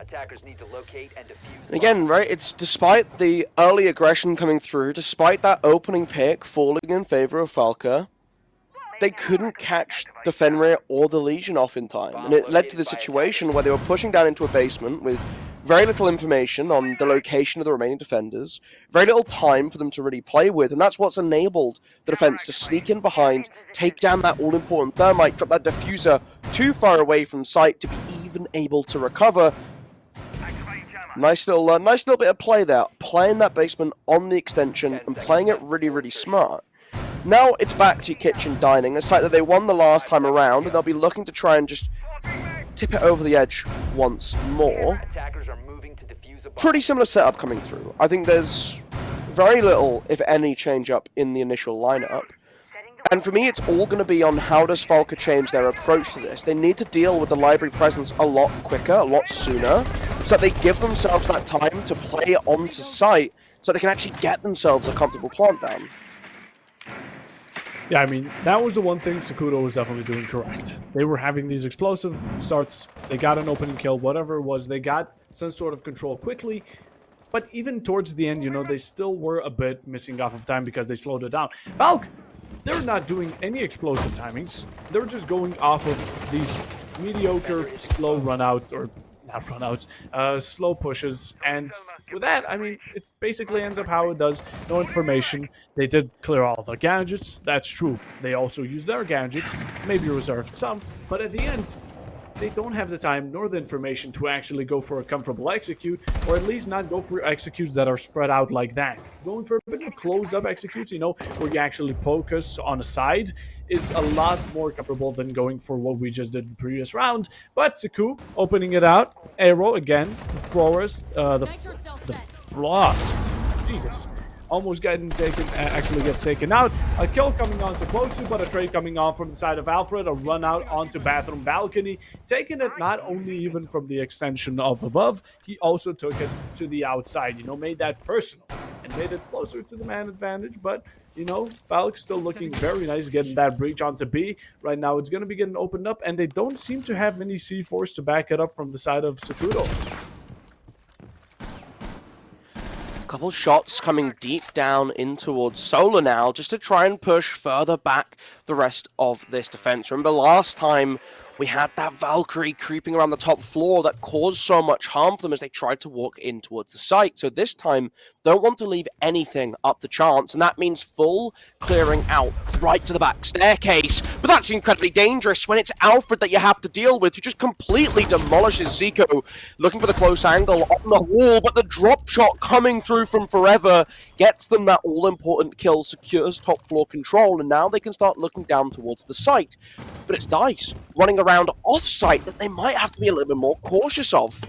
Attackers need to locate and defuse. And again, right, it's despite the early aggression coming through, despite that opening pick falling in favor of FALKE, they couldn't catch the Fenrir or the Legion off in time. And it led to the situation where they were pushing down into a basement with very little information on the location of the remaining defenders, very little time for them to really play with, and that's what's enabled the defense to sneak in behind, take down that all-important Thermite, drop that diffuser too far away from sight to be even able to recover. Nice little bit of play there, playing that basement on the extension and playing it really, really smart. Now it's back to kitchen dining, a site that they won the last time around, and they'll be looking to try and just tip it over the edge once more. Pretty similar setup coming through. I think there's very little, if any, change up in the initial lineup. And for me, it's all going to be on how does FALKE change their approach to this. They need to deal with the library presence a lot quicker, a lot sooner, so that they give themselves that time to play onto site, so they can actually get themselves a comfortable plant down. Yeah, I mean, that was the one thing Sokudo was definitely doing correct. They were having these explosive starts, they got an opening kill, whatever it was, they got some sort of control quickly, but even towards the end, they still were a bit missing off of time because they slowed it down. FALKE, they're not doing any explosive timings, they're just going off of these mediocre, slow runouts, or not runouts, slow pushes, and with that, I mean, it basically ends up how it does. No information. They did clear all the gadgets, that's true. They also used their gadgets, maybe reserved some, but at the end, they don't have the time nor the information to actually go for a comfortable execute, or at least not go for executes that are spread out like that. Going for a bit of closed up executes, where you actually focus on a side, is a lot more comfortable than going for what we just did the previous round. But Soku opening it out, Arrow again, the Forest, the Frost, Jesus. Almost getting taken, actually gets taken out. A kill coming on to Bosu, but a trade coming on from the side of Alfred. A run out onto Bathroom Balcony. Taking it not only even from the extension of above, he also took it to the outside. Made that personal and made it closer to the man advantage. But, FALKE still looking very nice, getting that breach onto B. Right now, it's going to be getting opened up, and they don't seem to have any C4s to back it up from the side of Sokudo. Couple shots coming deep down in towards Solar now, just to try and push further back the rest of this defense. Remember last time we had that Valkyrie creeping around the top floor that caused so much harm for them as they tried to walk in towards the site. So this time, don't want to leave anything up to chance, and that means full clearing out right to the back staircase. But that's incredibly dangerous when it's Alfred that you have to deal with, who just completely demolishes Zico, looking for the close angle on the wall, but the drop shot coming through from Forever gets them that all-important kill, secures top floor control, and now they can start looking down towards the site. But it's DICE running around off-site that they might have to be a little bit more cautious of.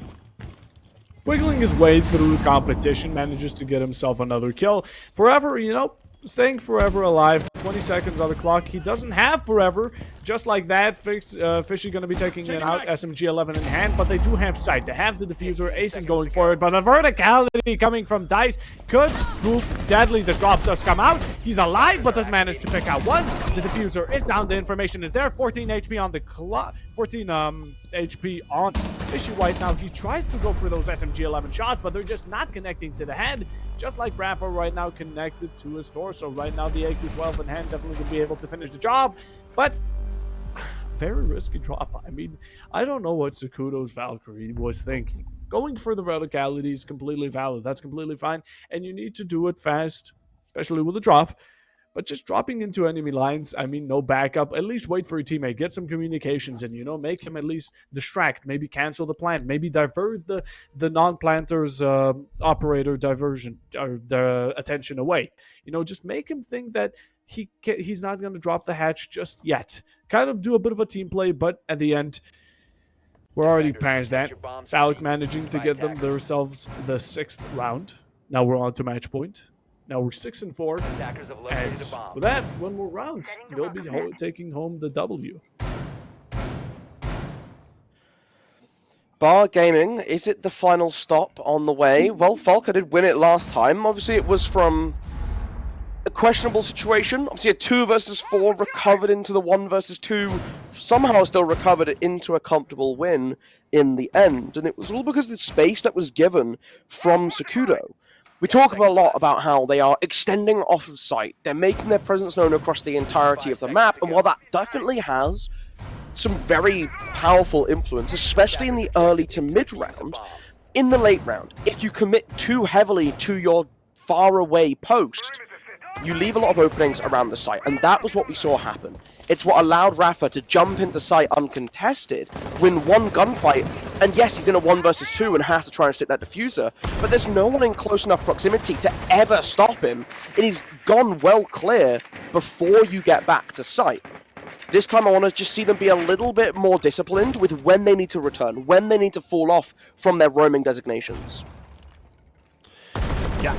Wiggling his way through competition, manages to get himself another kill. Forever, staying Forever alive. 20 seconds on the clock. He doesn't have Forever. just like that, Fishy going to be taking it out, SMG-11 in hand, but they do have sight. They have the diffuser. Ace is going for it, but a verticality coming from Dice could prove deadly. The drop does come out. He's alive, but does manage to pick out one. The diffuser is down. The information is there. 14 HP on the clock. 14 HP on Fishy right now. He tries to go for those SMG-11 shots, but they're just not connecting to the head. Just like Rafa right now connected to his torso. Right now, the AQ-12 in hand definitely going to be able to finish the job, but very risky drop. I mean, I don't know what Sokudo's Valkyrie was thinking. Going for the verticality is completely valid. That's completely fine, and you need to do it fast, especially with a drop. But just dropping into enemy lines, I mean, no backup. At least wait for your teammate, get some communications, and make him at least distract. Maybe cancel the plant. Maybe divert the non-planter's operator diversion or the attention away. Just make him think that he's not going to drop the hatch just yet. Kind of do a bit of a team play, but at the end, we're already past that. FALKE managing to get themselves the 6th round. Now we're on to match point. Now we're 6-4, and with that, one more round, they'll be taking home the W. Bar Gaming, is it the final stop on the way? Well, FALKE did win it last time. Obviously, it was from a questionable situation. Obviously, a 2 versus 4 recovered into the 1 versus 2, somehow still recovered it into a comfortable win in the end. And it was all because of the space that was given from Sokudo. We talk a lot about how they are extending off of site. They're making their presence known across the entirety of the map, and while that definitely has some very powerful influence, especially in the early to mid round, in the late round, if you commit too heavily to your far away post, you leave a lot of openings around the site, and that was what we saw happen. It's what allowed Rafa to jump into site uncontested, win one gunfight, and yes, he's in a 1 versus 2 and has to try and stick that diffuser, but there's no one in close enough proximity to ever stop him, and he's gone well clear before you get back to site. This time I want to just see them be a little bit more disciplined with when they need to return, when they need to fall off from their roaming designations. Yeah.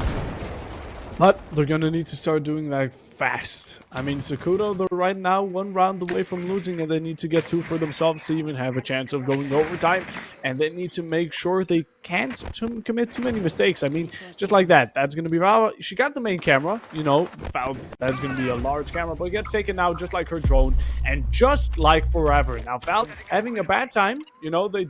But they're going to need to start doing that fast. I mean, Sokudo, they're right now 1 round away from losing, and they need to get 2 for themselves to even have a chance of going overtime. And they need to make sure they can't commit too many mistakes. I mean, just like that. That's going to be Val. She got the main camera, Val, that's going to be a large camera, but it gets taken out just like her drone and just like forever. Now, Val having a bad time, they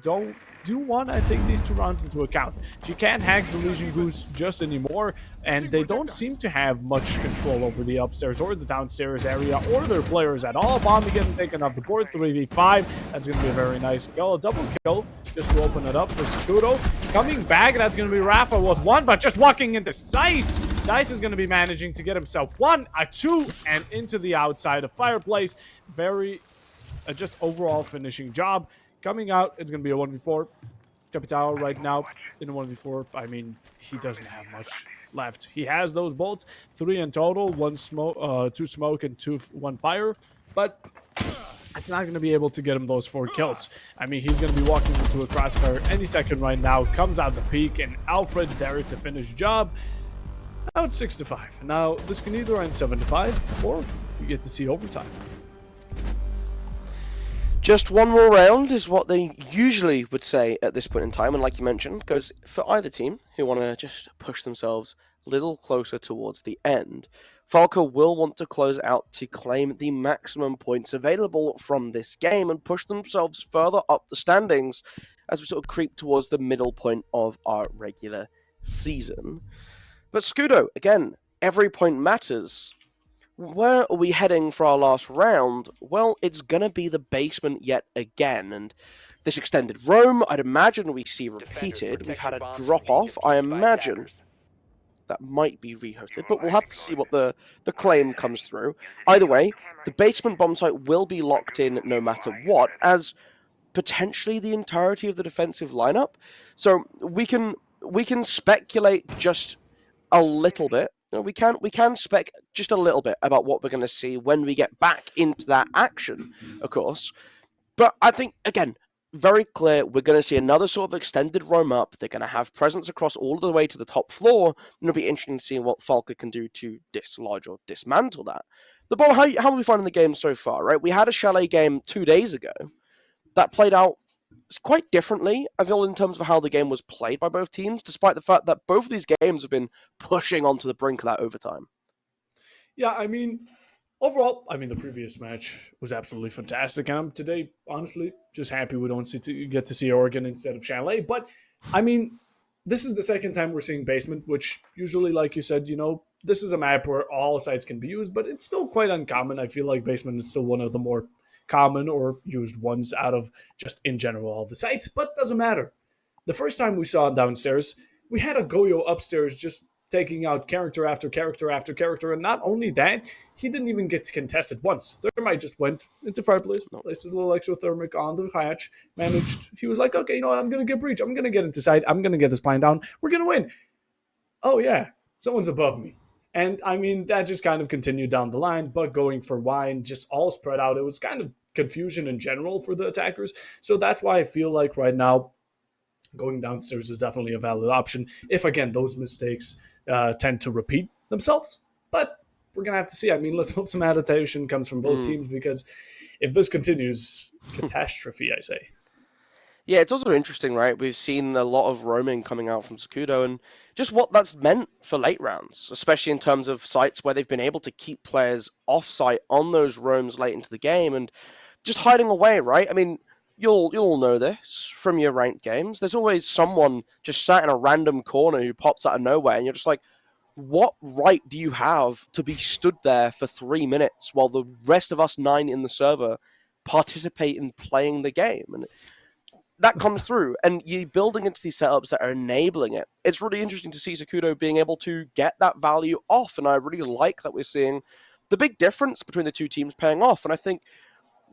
do want to take these 2 rounds into account. She can't hack the Legion Goose just anymore, and they don't seem to have much control over the upstairs or the downstairs area or their players at all. Bomb getting taken off the board, 3v5. That's going to be a very nice kill, a double kill, just to open it up for Sokudo. Coming back, that's going to be Rafa with 1, but just walking into sight. Dice is going to be managing to get himself 1, a 2, and into the outside of Fireplace. Very, just overall finishing job. Coming out, it's going to be a 1v4. Capital right now in a 1v4. I mean, he doesn't have much left. He has those bolts, 3 in total, 1 smoke, 2 smoke, and 1 fire. But it's not going to be able to get him those 4 kills. I mean, he's going to be walking into a crossfire any second right now. Comes out the peak, and Alfred there to finish the job. Now it's 6-5. Now, this can either end 7-5, or you get to see overtime. Just 1 more round is what they usually would say at this point in time, and like you mentioned, goes for either team who want to just push themselves a little closer towards the end. FALKE will want to close out to claim the maximum points available from this game and push themselves further up the standings as we sort of creep towards the middle point of our regular season. But Sokudo, again, every point matters. Where are we heading for our last round? Well, it's going to be the basement yet again, and this extended roam, I'd imagine we see repeated. We've had a drop-off, I imagine that might be rehosted, but we'll have to see what the claim comes through. Either way, the basement bomb site will be locked in no matter what, as potentially the entirety of the defensive lineup. So we can speculate just a little bit. We can spec just a little bit about what we're going to see when we get back into that action, of course. But I think, again, very clear, we're going to see another sort of extended roam up. They're going to have presence across all the way to the top floor, and it'll be interesting to see what FALKE can do to dislodge or dismantle that. The ball, how are we finding the game so far, right? We had a Chalet game 2 days ago that played out quite differently, I feel, in terms of how the game was played by both teams, despite the fact that both of these games have been pushing onto the brink of that overtime. Yeah, I mean, overall, I mean, the previous match was absolutely fantastic. And I'm today, honestly, just happy we don't get to see Oregon instead of Chalet. But, I mean, this is the second time we're seeing Basement, which usually, like you said, this is a map where all sites can be used, but it's still quite uncommon. I feel like Basement is still one of the more common or used ones out of just in general all the sites, but doesn't matter. The first time we saw it downstairs, we had a Goyo upstairs just taking out character after character after character, and not only that, he didn't even get contested once. Thermite just went into fireplace, placed his little exothermic on the hatch, he was like, okay, you know what, I'm gonna get breach, I'm gonna get into side, I'm gonna get this plan down, we're gonna win. Oh yeah, someone's above me. And I mean, that just kind of continued down the line, but going for wine, just all spread out. It was kind of confusion in general for the attackers. So that's why I feel like right now, going downstairs is definitely a valid option. If, again, those mistakes tend to repeat themselves. But we're going to have to see. I mean, let's hope some adaptation comes from both teams, because if this continues, catastrophe, I say. Yeah, it's also interesting, right? We've seen a lot of roaming coming out from Sokudo and just what that's meant for late rounds, especially in terms of sites where they've been able to keep players off-site on those roams late into the game and just hiding away, right? I mean, you'll all know this from your ranked games. There's always someone just sat in a random corner who pops out of nowhere, and you're just like, what right do you have to be stood there for 3 minutes while the rest of us 9 in the server participate in playing the game? And that comes through, and you're building into these setups that are enabling it. It's really interesting to see Sokudo being able to get that value off, and I really like that we're seeing the big difference between the two teams paying off. And I think,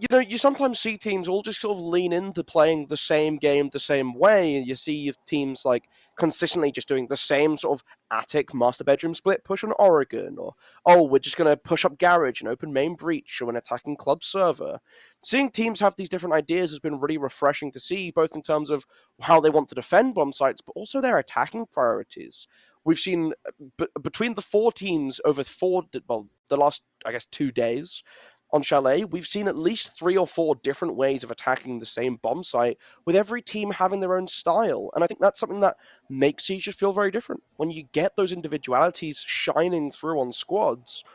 you sometimes see teams all just sort of lean into playing the same game the same way, and you see teams like consistently just doing the same sort of attic master bedroom split push on Oregon, or, oh, we're just going to push up garage and open main breach or an attacking club server. Seeing teams have these different ideas has been really refreshing to see, both in terms of how they want to defend bomb sites, but also their attacking priorities. We've seen between the four teams over the last, I guess, 2 days, on Chalet, we've seen at least 3 or 4 different ways of attacking the same bomb site, with every team having their own style. And I think that's something that makes Siege just feel very different. When you get those individualities shining through on squads,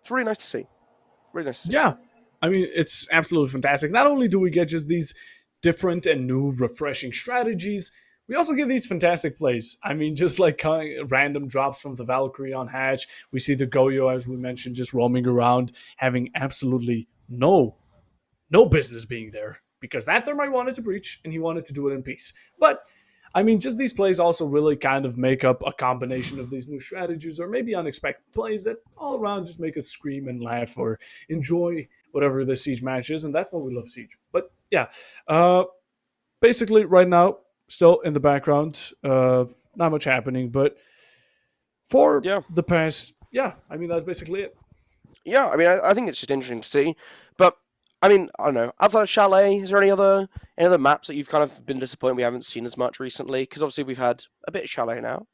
it's really nice to see. Really nice to see. Yeah, I mean, it's absolutely fantastic. Not only do we get just these different and new, refreshing strategies, we also get these fantastic plays. I mean, just like random drops from the Valkyrie on hatch. We see the Goyo, as we mentioned, just roaming around, having absolutely no business being there, because that Thermite wanted to breach and he wanted to do it in peace. But I mean, just these plays also really kind of make up a combination of these new strategies, or maybe unexpected plays that all around just make us scream and laugh or enjoy whatever the Siege match is, and that's why we love Siege. But yeah, basically right now, still in the background, not much happening, but for the past, I mean, that's basically it. Yeah, I mean, I think it's just interesting to see. But I mean, I don't know. Outside of Chalet, is there any other maps that you've kind of been disappointed we haven't seen as much recently? Because obviously we've had a bit of Chalet now.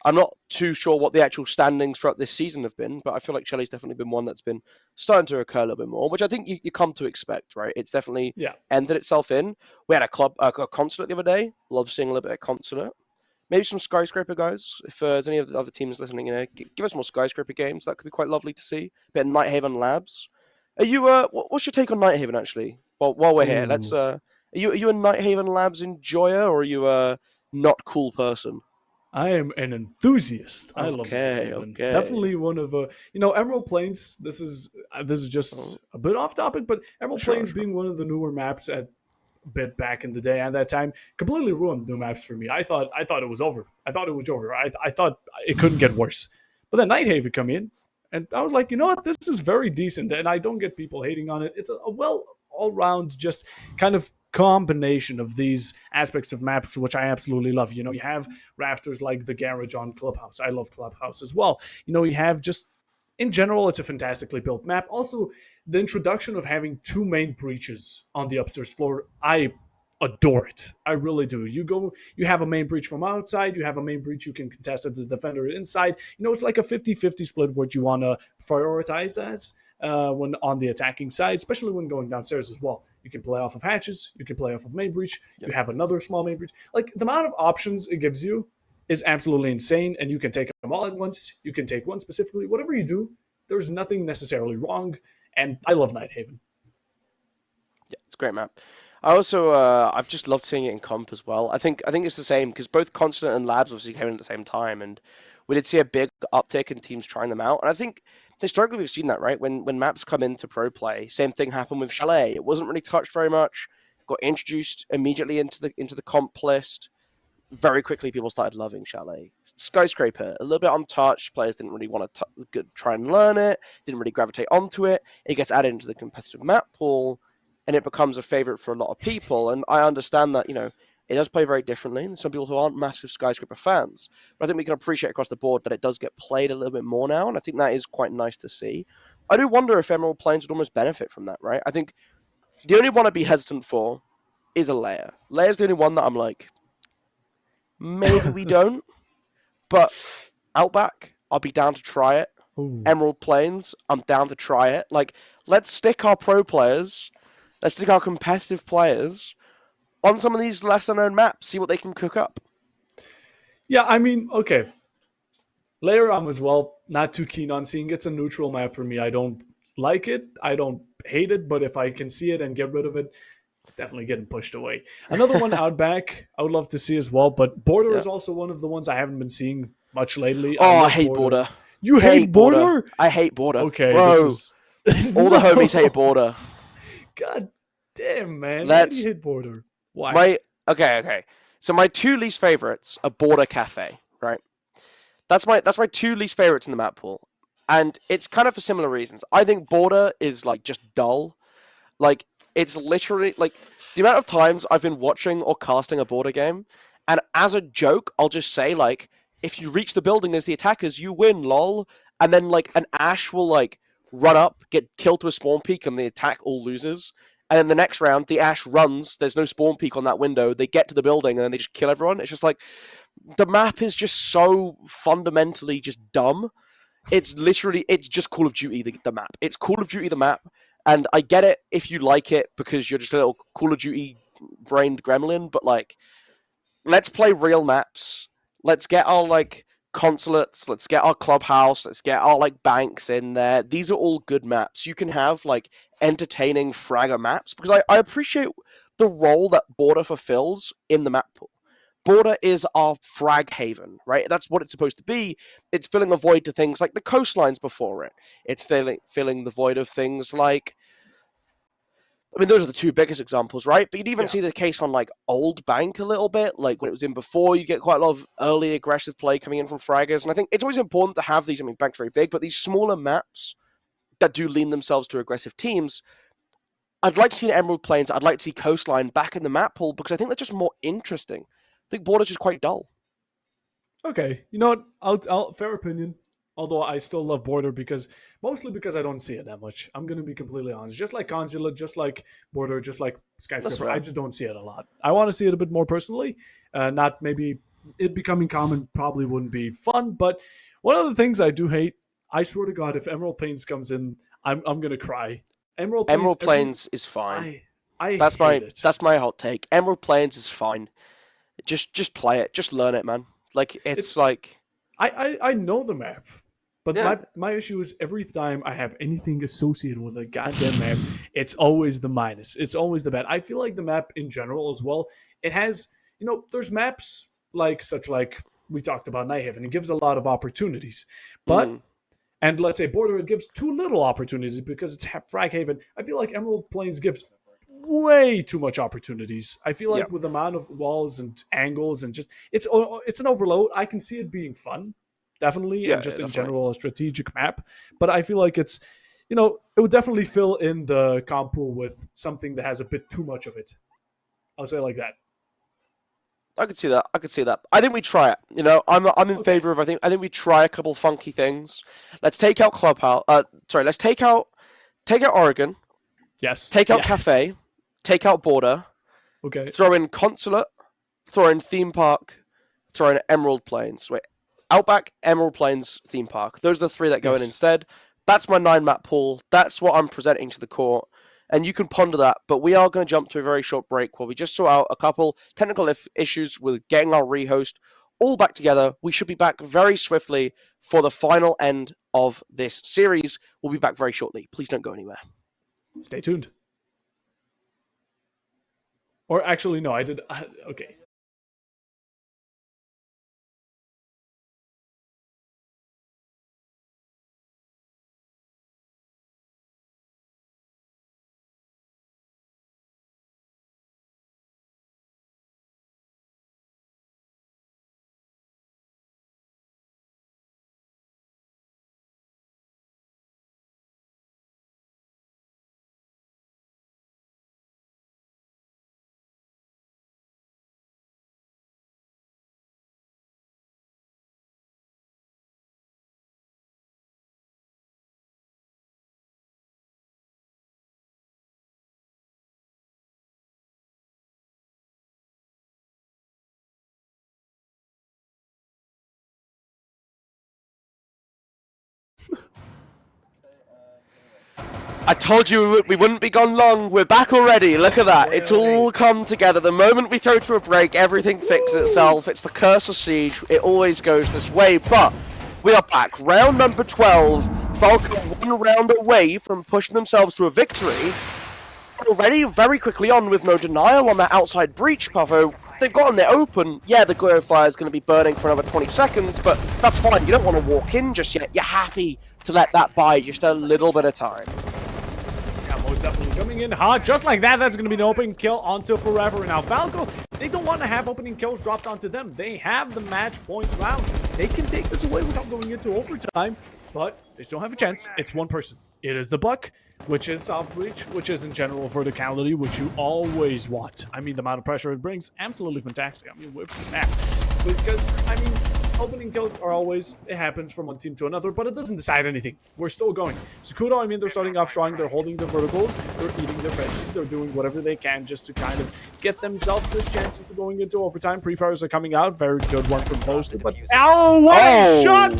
I'm not too sure what the actual standings throughout this season have been, but I feel like Chalet's definitely been one that's been starting to occur a little bit more, which I think you come to expect, right? It's definitely ended itself in. We had a consulate the other day. Love seeing a little bit of consulate. Maybe some skyscraper guys. If there's any of the other teams listening, give us more skyscraper games. That could be quite lovely to see. A bit of Nighthaven Labs. Are you? What's your take on Nighthaven actually? Well, while we're here, let's. Are you a Nighthaven Labs enjoyer, or are you a not cool person? I am an enthusiast. I love it. Okay. Definitely one of Emerald Plains. This is just a bit off topic, but Emerald Plains being one of the newer maps at a bit back in the day, and that time completely ruined new maps for me. I thought it was over. I thought it couldn't get worse. But then Nighthaven come in, and I was like, you know what? This is very decent, and I don't get people hating on it. It's a well all round just kind of combination of these aspects of maps, which I absolutely love. You have rafters like the garage on Clubhouse. I love Clubhouse as well. You have just, in general, it's a fantastically built map. Also, the introduction of having 2 main breaches on the upstairs floor, I adore it. I really do. You have a main breach from outside, you have a main breach you can contest as the defender inside. It's like a 50-50 split what you want to prioritize as. when on the attacking side, especially when going downstairs as well. You can play off of hatches, you can play off of main breach, you have another small main breach. Like the amount of options it gives you is absolutely insane, and you can take them all at once. You can take one specifically. Whatever you do, there's nothing necessarily wrong, and I love Night Haven. Yeah, it's a great map. I also I've just loved seeing it in comp as well. I think it's the same because both Constant and Labs obviously came in at the same time, and we did see a big uptick in teams trying them out. And I think historically we've seen that, right? When maps come into pro play, same thing happened with Chalet. It wasn't really touched very much. Got introduced immediately into the comp list. Very quickly, people started loving Chalet. Skyscraper, a little bit untouched. Players didn't really want to try and learn it. Didn't really gravitate onto it. It gets added into the competitive map pool, and it becomes a favorite for a lot of people. And I understand that, it does play very differently. And some people who aren't massive Skyscraper fans, but I think we can appreciate across the board that it does get played a little bit more now. And I think that is quite nice to see. I do wonder if Emerald Plains would almost benefit from that, right? I think the only one I'd be hesitant for is a Lair. Lair's the only one that I'm like, maybe we don't. But Outback, I'll be down to try it. Ooh. Emerald Plains, I'm down to try it. Like, let's stick our pro players, let's stick our competitive players on some of these lesser known maps, see what they can cook up. Yeah, I mean, okay. Layer as well, not too keen on seeing. It's a neutral map for me. I don't like it. I don't hate it, but if I can see it and get rid of it, it's definitely getting pushed away. Another one, Outback, I would love to see as well, but Border is also one of the ones I haven't been seeing much lately. I hate Border. You hate Border? I hate Border. Okay, bro. This is... All the homies hate Border. God damn, man. Why do you hate Border? Why? Okay. So my two least favorites are Border Cafe, right? That's my two least favorites in the map pool. And it's kind of for similar reasons. I think Border is like just dull. Like, it's literally like the amount of times I've been watching or casting a Border game, and as a joke, I'll just say, like, if you reach the building as the attackers, you win, lol. And then like an Ash will like run up, get killed to a spawn peak, and the attack all loses. And then the next round, the Ash runs, there's no spawn peak on that window, they get to the building, and then they just kill everyone. It's just like, the map is just so fundamentally just dumb. It's just Call of Duty, the map. It's Call of Duty, the map. And I get it if you like it because you're just a little Call of Duty brained gremlin, but like, let's play real maps. Let's get our like consulates, let's get our clubhouse, let's get our like banks in there. These are all good maps. You can have like entertaining fragger maps because I appreciate the role that Border fulfills in the map pool. Border is our frag haven, right? That's what it's supposed to be. It's filling a void to things like the coastlines before it. It's filling the void of things like, I mean, those are the two biggest examples, right? But you'd even see the case on like Old Bank a little bit. Like when it was in before, you get quite a lot of early aggressive play coming in from fraggers. And I think it's always important to have these. I mean, Bank's very big, but these smaller maps that do lean themselves to aggressive teams, I'd like to see in Emerald Plains, I'd like to see Coastline back in the map pool because I think they're just more interesting. I think Border's just quite dull. Okay, you know what? I'll fair opinion. Although I still love Border mostly because I don't see it that much. I'm gonna be completely honest. Just like Consulate, just like Border, just like Skyscraper, I just don't see it a lot. I want to see it a bit more personally. Not maybe it becoming common probably wouldn't be fun, but one of the things I do hate, I swear to God, if Emerald Plains comes in, I'm gonna cry. Emerald Plains is fine. That's my hot take. Emerald Plains is fine. Just play it. Just learn it, man. Like it's like I know the map, but my issue is every time I have anything associated with a goddamn map, it's always the minus. It's always the bad. I feel like the map in general as well. It has there's maps like we talked about Night Haven. It gives a lot of opportunities, but. And let's say Border, it gives too little opportunities because it's Frag Haven. I feel like Emerald Plains gives way too much opportunities. I feel like with the amount of walls and angles and just it's an overload. I can see it being fun, definitely, and just in general a strategic map. But I feel like it's it would definitely fill in the comp pool with something that has a bit too much of it. I'll say it like that. I could see that. I think we try it. I'm in favor of. I think we try a couple funky things. Let's take out Clubhouse. Let's take out Oregon. Yes. Take out Cafe. Take out Border. Okay. Throw in Consulate. Throw in Theme Park. Throw in Emerald Plains. Wait, Outback, Emerald Plains, Theme Park. Those are the three that go in instead. That's my 9-map pool. That's what I'm presenting to the court. And you can ponder that, but we are going to jump to a very short break where we just sort out a couple technical issues with getting our rehost all back together. We should be back very swiftly for the final end of this series. We'll be back very shortly. Please don't go anywhere. Stay tuned. Or actually, no, I did. Okay. I told you we wouldn't be gone long. We're back already. Look at that. It's all come together. The moment we throw to a break, everything fixes itself. It's the curse of Siege. It always goes this way. But we are back. Round number 12. FALKE one round away from pushing themselves to a victory. Already very quickly on with no denial on that outside breach, Pavo. They've gotten it open. Yeah, the glow fire is going to be burning for another 20 seconds, but that's fine. You don't want to walk in just yet. You're happy to let that buy just a little bit of time. Yeah, most definitely coming in hot. Just like that, that's going to be an open kill onto Forever. Now, FALKE, they don't want to have opening kills dropped onto them. They have the match point round. They can take this away without going into overtime, but they still have a chance. It's one person. It is the Buck, which is soft breach, which is in general verticality, which you always want. I mean, the amount of pressure it brings, absolutely fantastic. I mean, whip snap. Because, I mean, opening kills are always, it happens from one team to another, but it doesn't decide anything. We're still going. Sokudo, I mean, they're starting off strong. They're holding their verticals. They're eating their veggies. They're doing whatever they can just to kind of get themselves this chance into going into overtime. Pre-fires are coming out. Very good one from Posted, but ow, what a shot!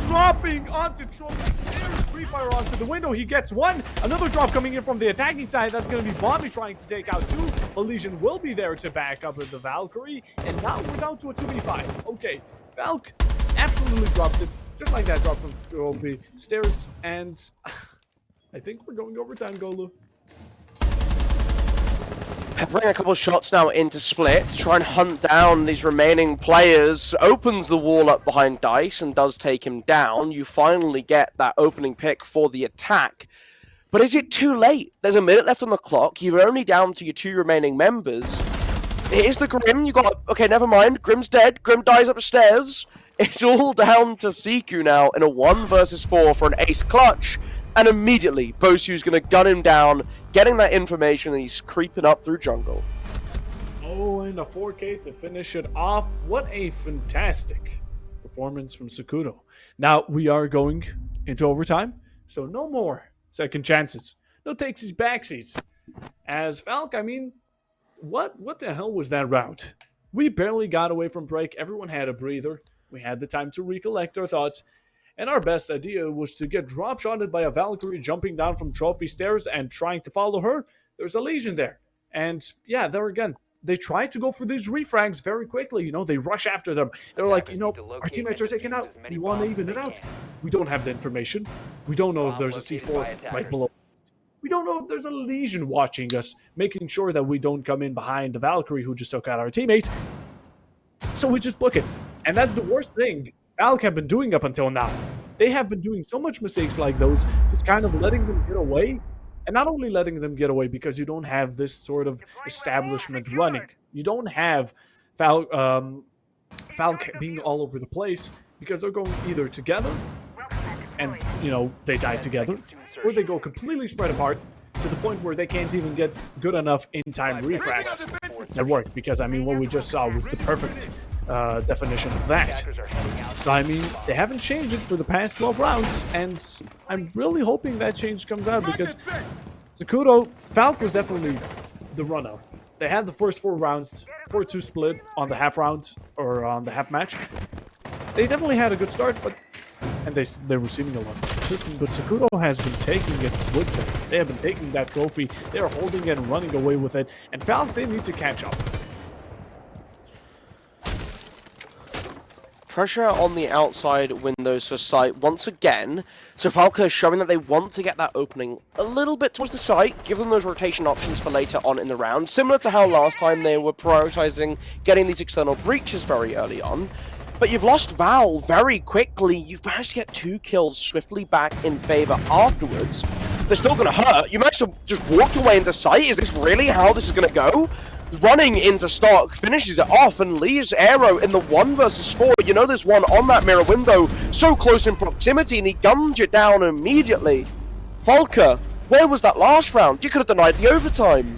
Dropping onto Trophy Stairs. Pre-fire onto the window. He gets one. Another drop coming in from the attacking side. That's going to be Bobby trying to take out two. Elysian will be there to back up with the Valkyrie. And now we're down to a 2v5. Okay, FALKE absolutely dropped it. Just like that drop from Trophy Stairs. And I think we're going overtime, Golu. Bring a couple of shots now into Split to try and hunt down these remaining players. Opens the wall up behind Dice and does take him down. You finally get that opening pick for the attack. But is it too late? There's a minute left on the clock. You're only down to your two remaining members. It is the Grim. You got... Okay, never mind. Grim's dead. Grim dies upstairs. It's all down to Siku now in a 1 versus 4 for an ace clutch. And immediately, Bosu's going to gun him down, getting that information, and he's creeping up through jungle. Oh, and a 4K to finish it off. What a fantastic performance from Sokudo. Now, we are going into overtime, so no more second chances. No takesies, backsies. As FALKE, I mean, what the hell was that route? We barely got away from break. Everyone had a breather. We had the time to recollect our thoughts. And our best idea was to get drop-shotted by a Valkyrie jumping down from Trophy Stairs and trying to follow her. There's a Legion there. And yeah, there again, they try to go for these refrags very quickly. You know, they rush after them. They're like, you know, our teammates are taken out. We want to even it out. We don't have the information. We don't know if there's a C4 right below. We don't know if there's a Legion watching us, making sure that we don't come in behind the Valkyrie who just took out our teammate. So we just book it. And that's the worst thing FALKE have been doing up until now. They have been doing so much mistakes like those, just kind of letting them get away. And not only letting them get away because you don't have this sort of establishment running. You don't have FALKE being all over the place because they're going either together and, you know, they die together, or they go completely spread apart to the point where they can't even get good enough in-time refrags that work. Because, I mean, what we just saw was the perfect definition of that. So, I mean, they haven't changed it for the past 12 rounds, and I'm really hoping that change comes out because Sokudo, FALKE was definitely the runner. They had the first 4 rounds, 4-2 split on the half round, or on the half match. They definitely had a good start, but and they're receiving a lot of assistance, but Sokudo has been taking it with them. They have been taking that trophy, they are holding it and running away with it, and FALKE, they need to catch up. Pressure on the outside windows for site once again. So FALKE is showing that they want to get that opening a little bit towards the site, give them those rotation options for later on in the round, similar to how last time they were prioritizing getting these external breaches very early on. But you've lost Val very quickly. You've managed to get 2 kills swiftly back in favor afterwards. They're still going to hurt. You managed to just walk away into sight. Is this really how this is going to go? Running into stock, finishes it off and leaves Aero in the 1 versus 4. You know there's one on that mirror window, so close in proximity, and he guns you down immediately. FALKE, where was that last round? You could have denied the overtime.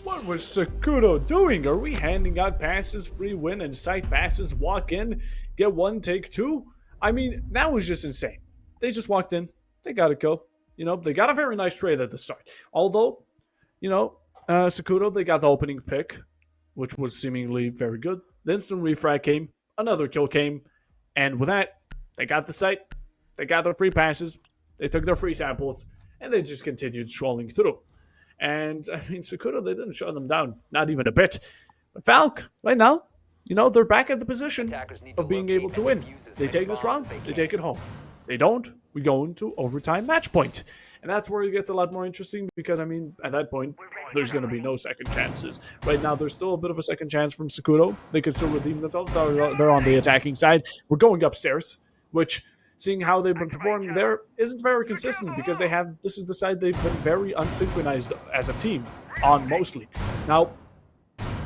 What was Sokudo doing? Are we handing out passes, free win, and site passes, walk in, get 1, take 2? I mean, that was just insane. They just walked in, they got a kill. You know, they got a very nice trade at the start. Although, you know, Sokudo, they got the opening pick, which was seemingly very good. The instant refrag came, another kill came, and with that, they got the site, they got their free passes, they took their free samples, and they just continued strolling through. And, I mean, Sokudo, they didn't shut them down, not even a bit. But FALKE, right now, you know, they're back at the position of being able to win. They take this round, they take it home. They don't, we go into overtime match point. And that's where it gets a lot more interesting because, I mean, at that point, there's going to be no second chances. Right now, there's still a bit of a second chance from Sokudo. They can still redeem themselves. They're on the attacking side. We're going upstairs, which, seeing how they've been performing there, isn't very consistent because this is the side they've been very unsynchronized as a team on mostly. Now,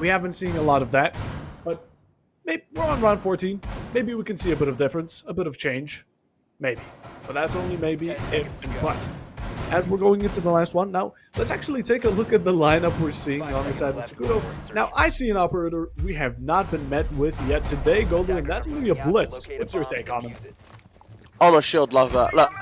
we have been seeing a lot of that, but maybe we're on round 14. Maybe we can see a bit of difference, a bit of change. Maybe. But that's only maybe if and but. As we're going into the last one, now let's actually take a look at the lineup we're seeing on the side of Sokudo. Now, I see an operator we have not been met with yet today, Golden, and that's going to be a Blitz. What's your take on him? I'm a shield lover. Look,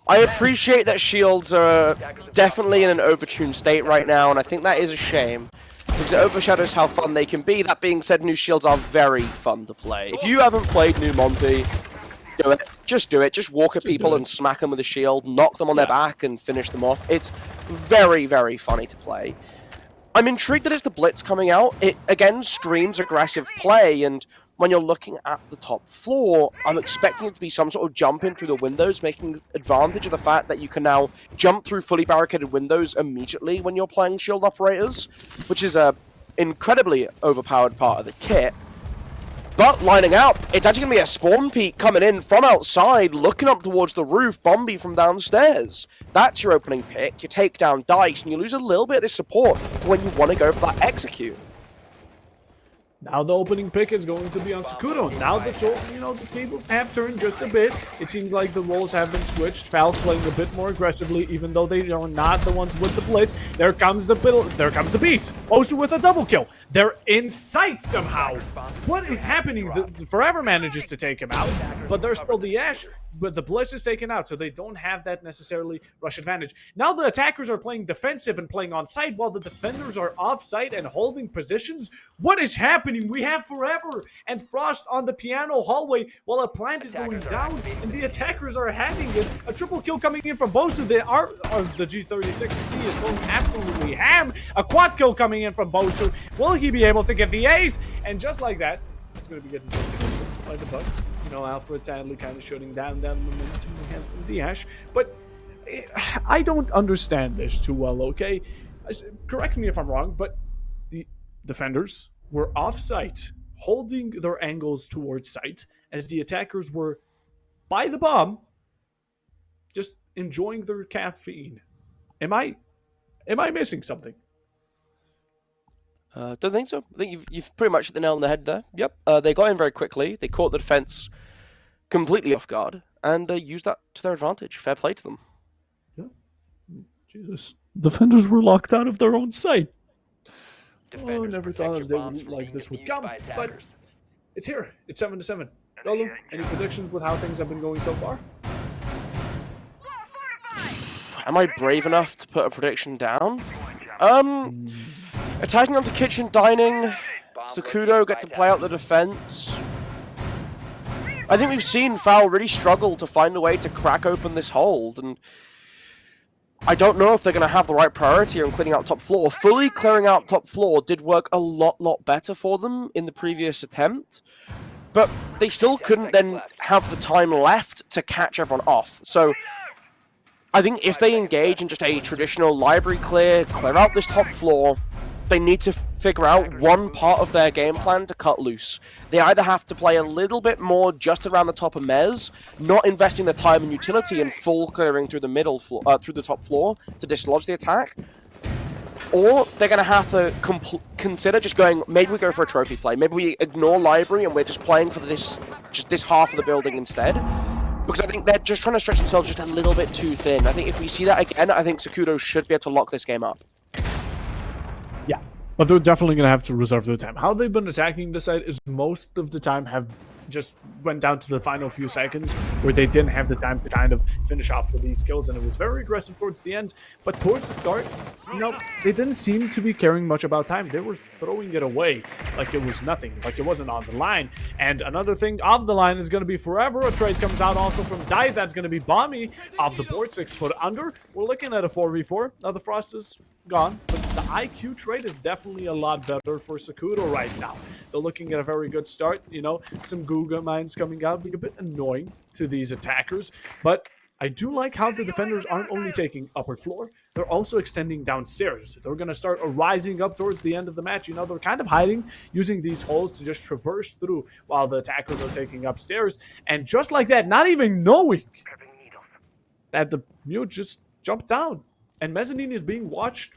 I appreciate that shields are definitely in an overtuned state right now, and I think that is a shame because it overshadows how fun they can be. That being said, new shields are very fun to play. If you haven't played New Monty, do it. Just do it. Just walk at people and smack them with a shield, knock them on their back and finish them off. It's very, very funny to play. I'm intrigued that it's the Blitz coming out. It, again, streams aggressive play, and when you're looking at the top floor, I'm expecting it to be some sort of jump in through the windows, making advantage of the fact that you can now jump through fully barricaded windows immediately when you're playing shield operators, which is a incredibly overpowered part of the kit. But lining out, it's actually going to be a spawn peek coming in from outside, looking up towards the roof, Bombi from downstairs. That's your opening pick. You take down Dice, and you lose a little bit of this support for when you want to go for that execute. Now the opening pick is going to be on Sokudo. Now the tables have turned just a bit. It seems like the roles have been switched. FALKE playing a bit more aggressively, even though they are not the ones with the blitz. There comes the beast. Osu with a double kill. They're in sight somehow. What is happening? The Forever manages to take him out, but there's still the Ash. But the blitz is taken out, so they don't have that necessarily rush advantage. Now the attackers are playing defensive and playing on site, while the defenders are off site and holding positions. What is happening? We have Forever and Frost on the piano hallway while a plant is going down, and the attackers are having it. A triple kill coming in from Bosu. The G36C is going absolutely ham. A quad kill coming in from Bosu. Will he be able to get the ace? And just like that, it's going to be getting by the bug. Alfred sadly kind of shutting down that momentum we have from the Ash. But I don't understand this too well, okay? Correct me if I'm wrong, but the defenders were off-site, holding their angles towards site, as the attackers were by the bomb, just enjoying their caffeine. Am I missing something? Don't think so. I think you've pretty much hit the nail on the head there. Yep. They got in very quickly. They caught the defense completely off guard and used that to their advantage. Fair play to them. Yeah. Jesus. Defenders were locked out of their own site. Defenders Never thought they would like this would come, but it's here. It's 7-7. Lolo, any predictions with how things have been going so far? Am I brave enough to put a prediction down? Attacking onto kitchen dining. Sokudo get to play out the defense. I think we've seen FAL really struggle to find a way to crack open this hold, and I don't know if they're going to have the right priority on cleaning out top floor. Fully clearing out top floor did work a lot better for them in the previous attempt, but they still couldn't then have the time left to catch everyone off. So I think if they engage in just a traditional library clear out this top floor, they need to figure out one part of their game plan to cut loose. They either have to play a little bit more just around the top of Mez, not investing the time and utility in full clearing through the middle floor, through the top floor to dislodge the attack, or they're going to have to consider just going, maybe we go for a trophy play, maybe we ignore library and we're just playing for this half of the building instead. Because I think they're just trying to stretch themselves just a little bit too thin. I think if we see that again, I think Sokudo should be able to lock this game up. Yeah, but they're definitely going to have to reserve their time. How they've been attacking this side is most of the time have just went down to the final few seconds where they didn't have the time to kind of finish off with these kills, and it was very aggressive towards the end. But towards the start, you know, they didn't seem to be caring much about time. They were throwing it away like it was nothing, like it wasn't on the line. And another thing off the line is going to be Forever. A trade comes out also from Dice. That's going to be Bomby off the board, 6 foot under. We're looking at a 4v4. Now the Frost is gone, but the IQ trade is definitely a lot better for Sokudo right now. They're looking at a very good start. You know, some Guga mines coming out, being a bit annoying to these attackers, but I do like how the defenders aren't only taking upper floor, they're also extending downstairs. They're going to start rising up towards the end of the match. You know, they're kind of hiding, using these holes to just traverse through while the attackers are taking upstairs. And just like that, not even knowing that the mute just jumped down. And Mezzanine is being watched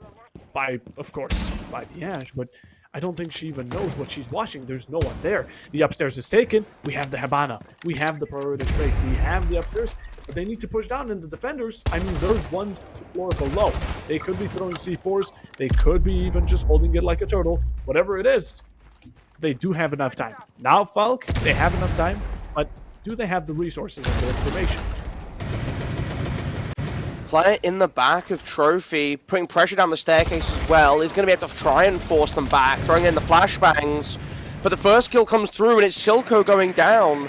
by, of course, by the Ash, but I don't think she even knows what she's watching. There's no one there. The upstairs is taken. We have the Habana. We have the priority straight. We have the upstairs. But they need to push down, and the defenders, I mean, they're one floor below. They could be throwing C4s. They could be even just holding it like a turtle. Whatever it is, they do have enough time. Now, FALKE, they have enough time, but do they have the resources and the information? Player in the back of Trophy, putting pressure down the staircase as well, is going to be able to try and force them back, throwing in the flashbangs. But the first kill comes through, and it's Silco going down.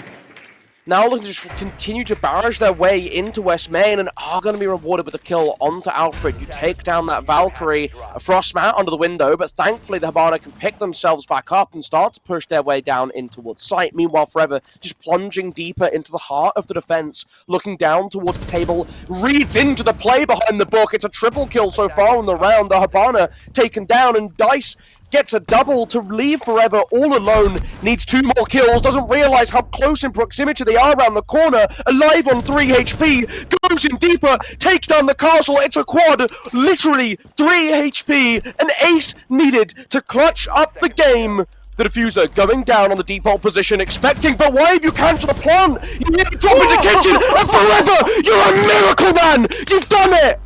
Now looking to just continue to barrage their way into West Main, and are going to be rewarded with a kill onto Alfred. You take down that Valkyrie, a Frostmat under the window, but thankfully the Habana can pick themselves back up and start to push their way down in towards site. Meanwhile, Forever just plunging deeper into the heart of the defense, looking down towards the table, reads into the play behind the book. It's a triple kill so far in the round. The Habana taken down, and Dice gets a double to leave Forever all alone, needs 2 more kills, doesn't realise how close in proximity they are around the corner, alive on 3 HP, goes in deeper, takes down the castle. It's a quad, literally 3 HP, an ace needed to clutch up the game. The diffuser going down on the default position, expecting, but why have you cancelled the plan? You need to drop in the kitchen, and Forever, you're a miracle, man! You've done it!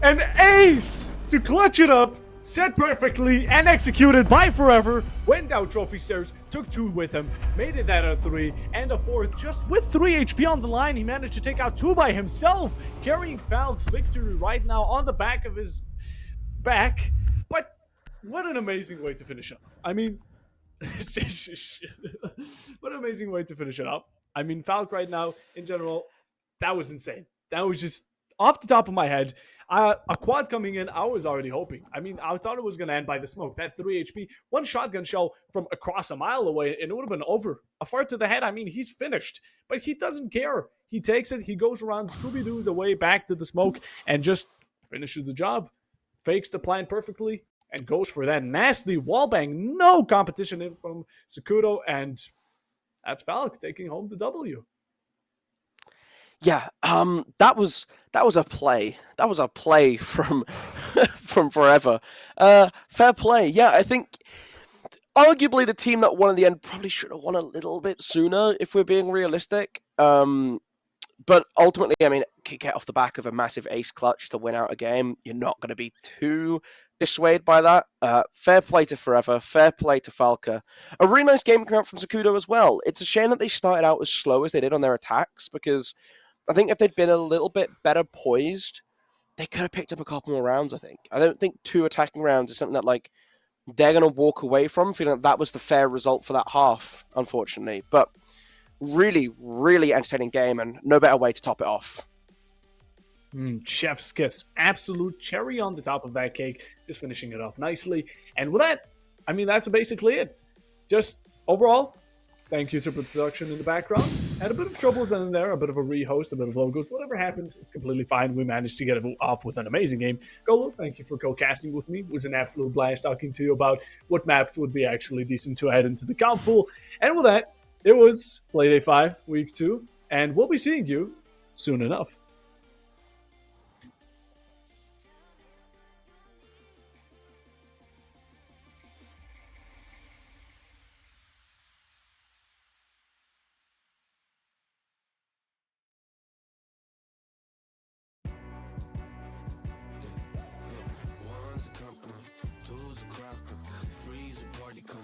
An ace to clutch it up. Set perfectly and executed by Forever. Went down trophy stairs, took 2 with him, made it that a 3 and a 4th. Just with 3 HP on the line, he managed to take out 2 by himself, carrying FALKE's victory right now on the back of his back. But what an amazing way to finish it off. I mean, what an amazing way to finish it off. I mean, FALKE right now, in general, that was insane. That was just off the top of my head. A quad coming in, I was already hoping. I mean, I thought it was going to end by the smoke. That 3 HP, 1 shotgun shell from across a mile away, and it would have been over. A fart to the head, I mean, he's finished. But he doesn't care. He takes it, he goes around, Scooby-Doo's away back to the smoke, and just finishes the job. Fakes the plan perfectly, and goes for that nasty wallbang. No competition in from Sokudo, and that's FALKE taking home the W. Yeah, that was a play. That was a play from from Forever. Fair play. Yeah, I think arguably the team that won in the end probably should have won a little bit sooner if we're being realistic. But ultimately, I mean, get off the back of a massive ace clutch to win out a game, you're not going to be too dissuaded by that. Fair play to Forever. Fair play to FALKE. A really nice game came out from Sokudo as well. It's a shame that they started out as slow as they did on their attacks, because I think if they'd been a little bit better poised, they could have picked up a couple more rounds, I think. I don't think 2 attacking rounds is something that, like, they're going to walk away from, feeling that was the fair result for that half, unfortunately. But really, really entertaining game, and no better way to top it off. Chef's kiss. Absolute cherry on the top of that cake. Just finishing it off nicely. And with that, I mean, that's basically it. Just overall, thank you to production in the background. Had a bit of troubles in there, a bit of a rehost, a bit of logos. Whatever happened, it's completely fine. We managed to get it off with an amazing game. Golo, thank you for co-casting with me. It was an absolute blast talking to you about what maps would be actually decent to head into the comp pool. And with that, it was Playday 5, Week 2, and we'll be seeing you soon enough. One's a company, two's a crowd, three's a party, come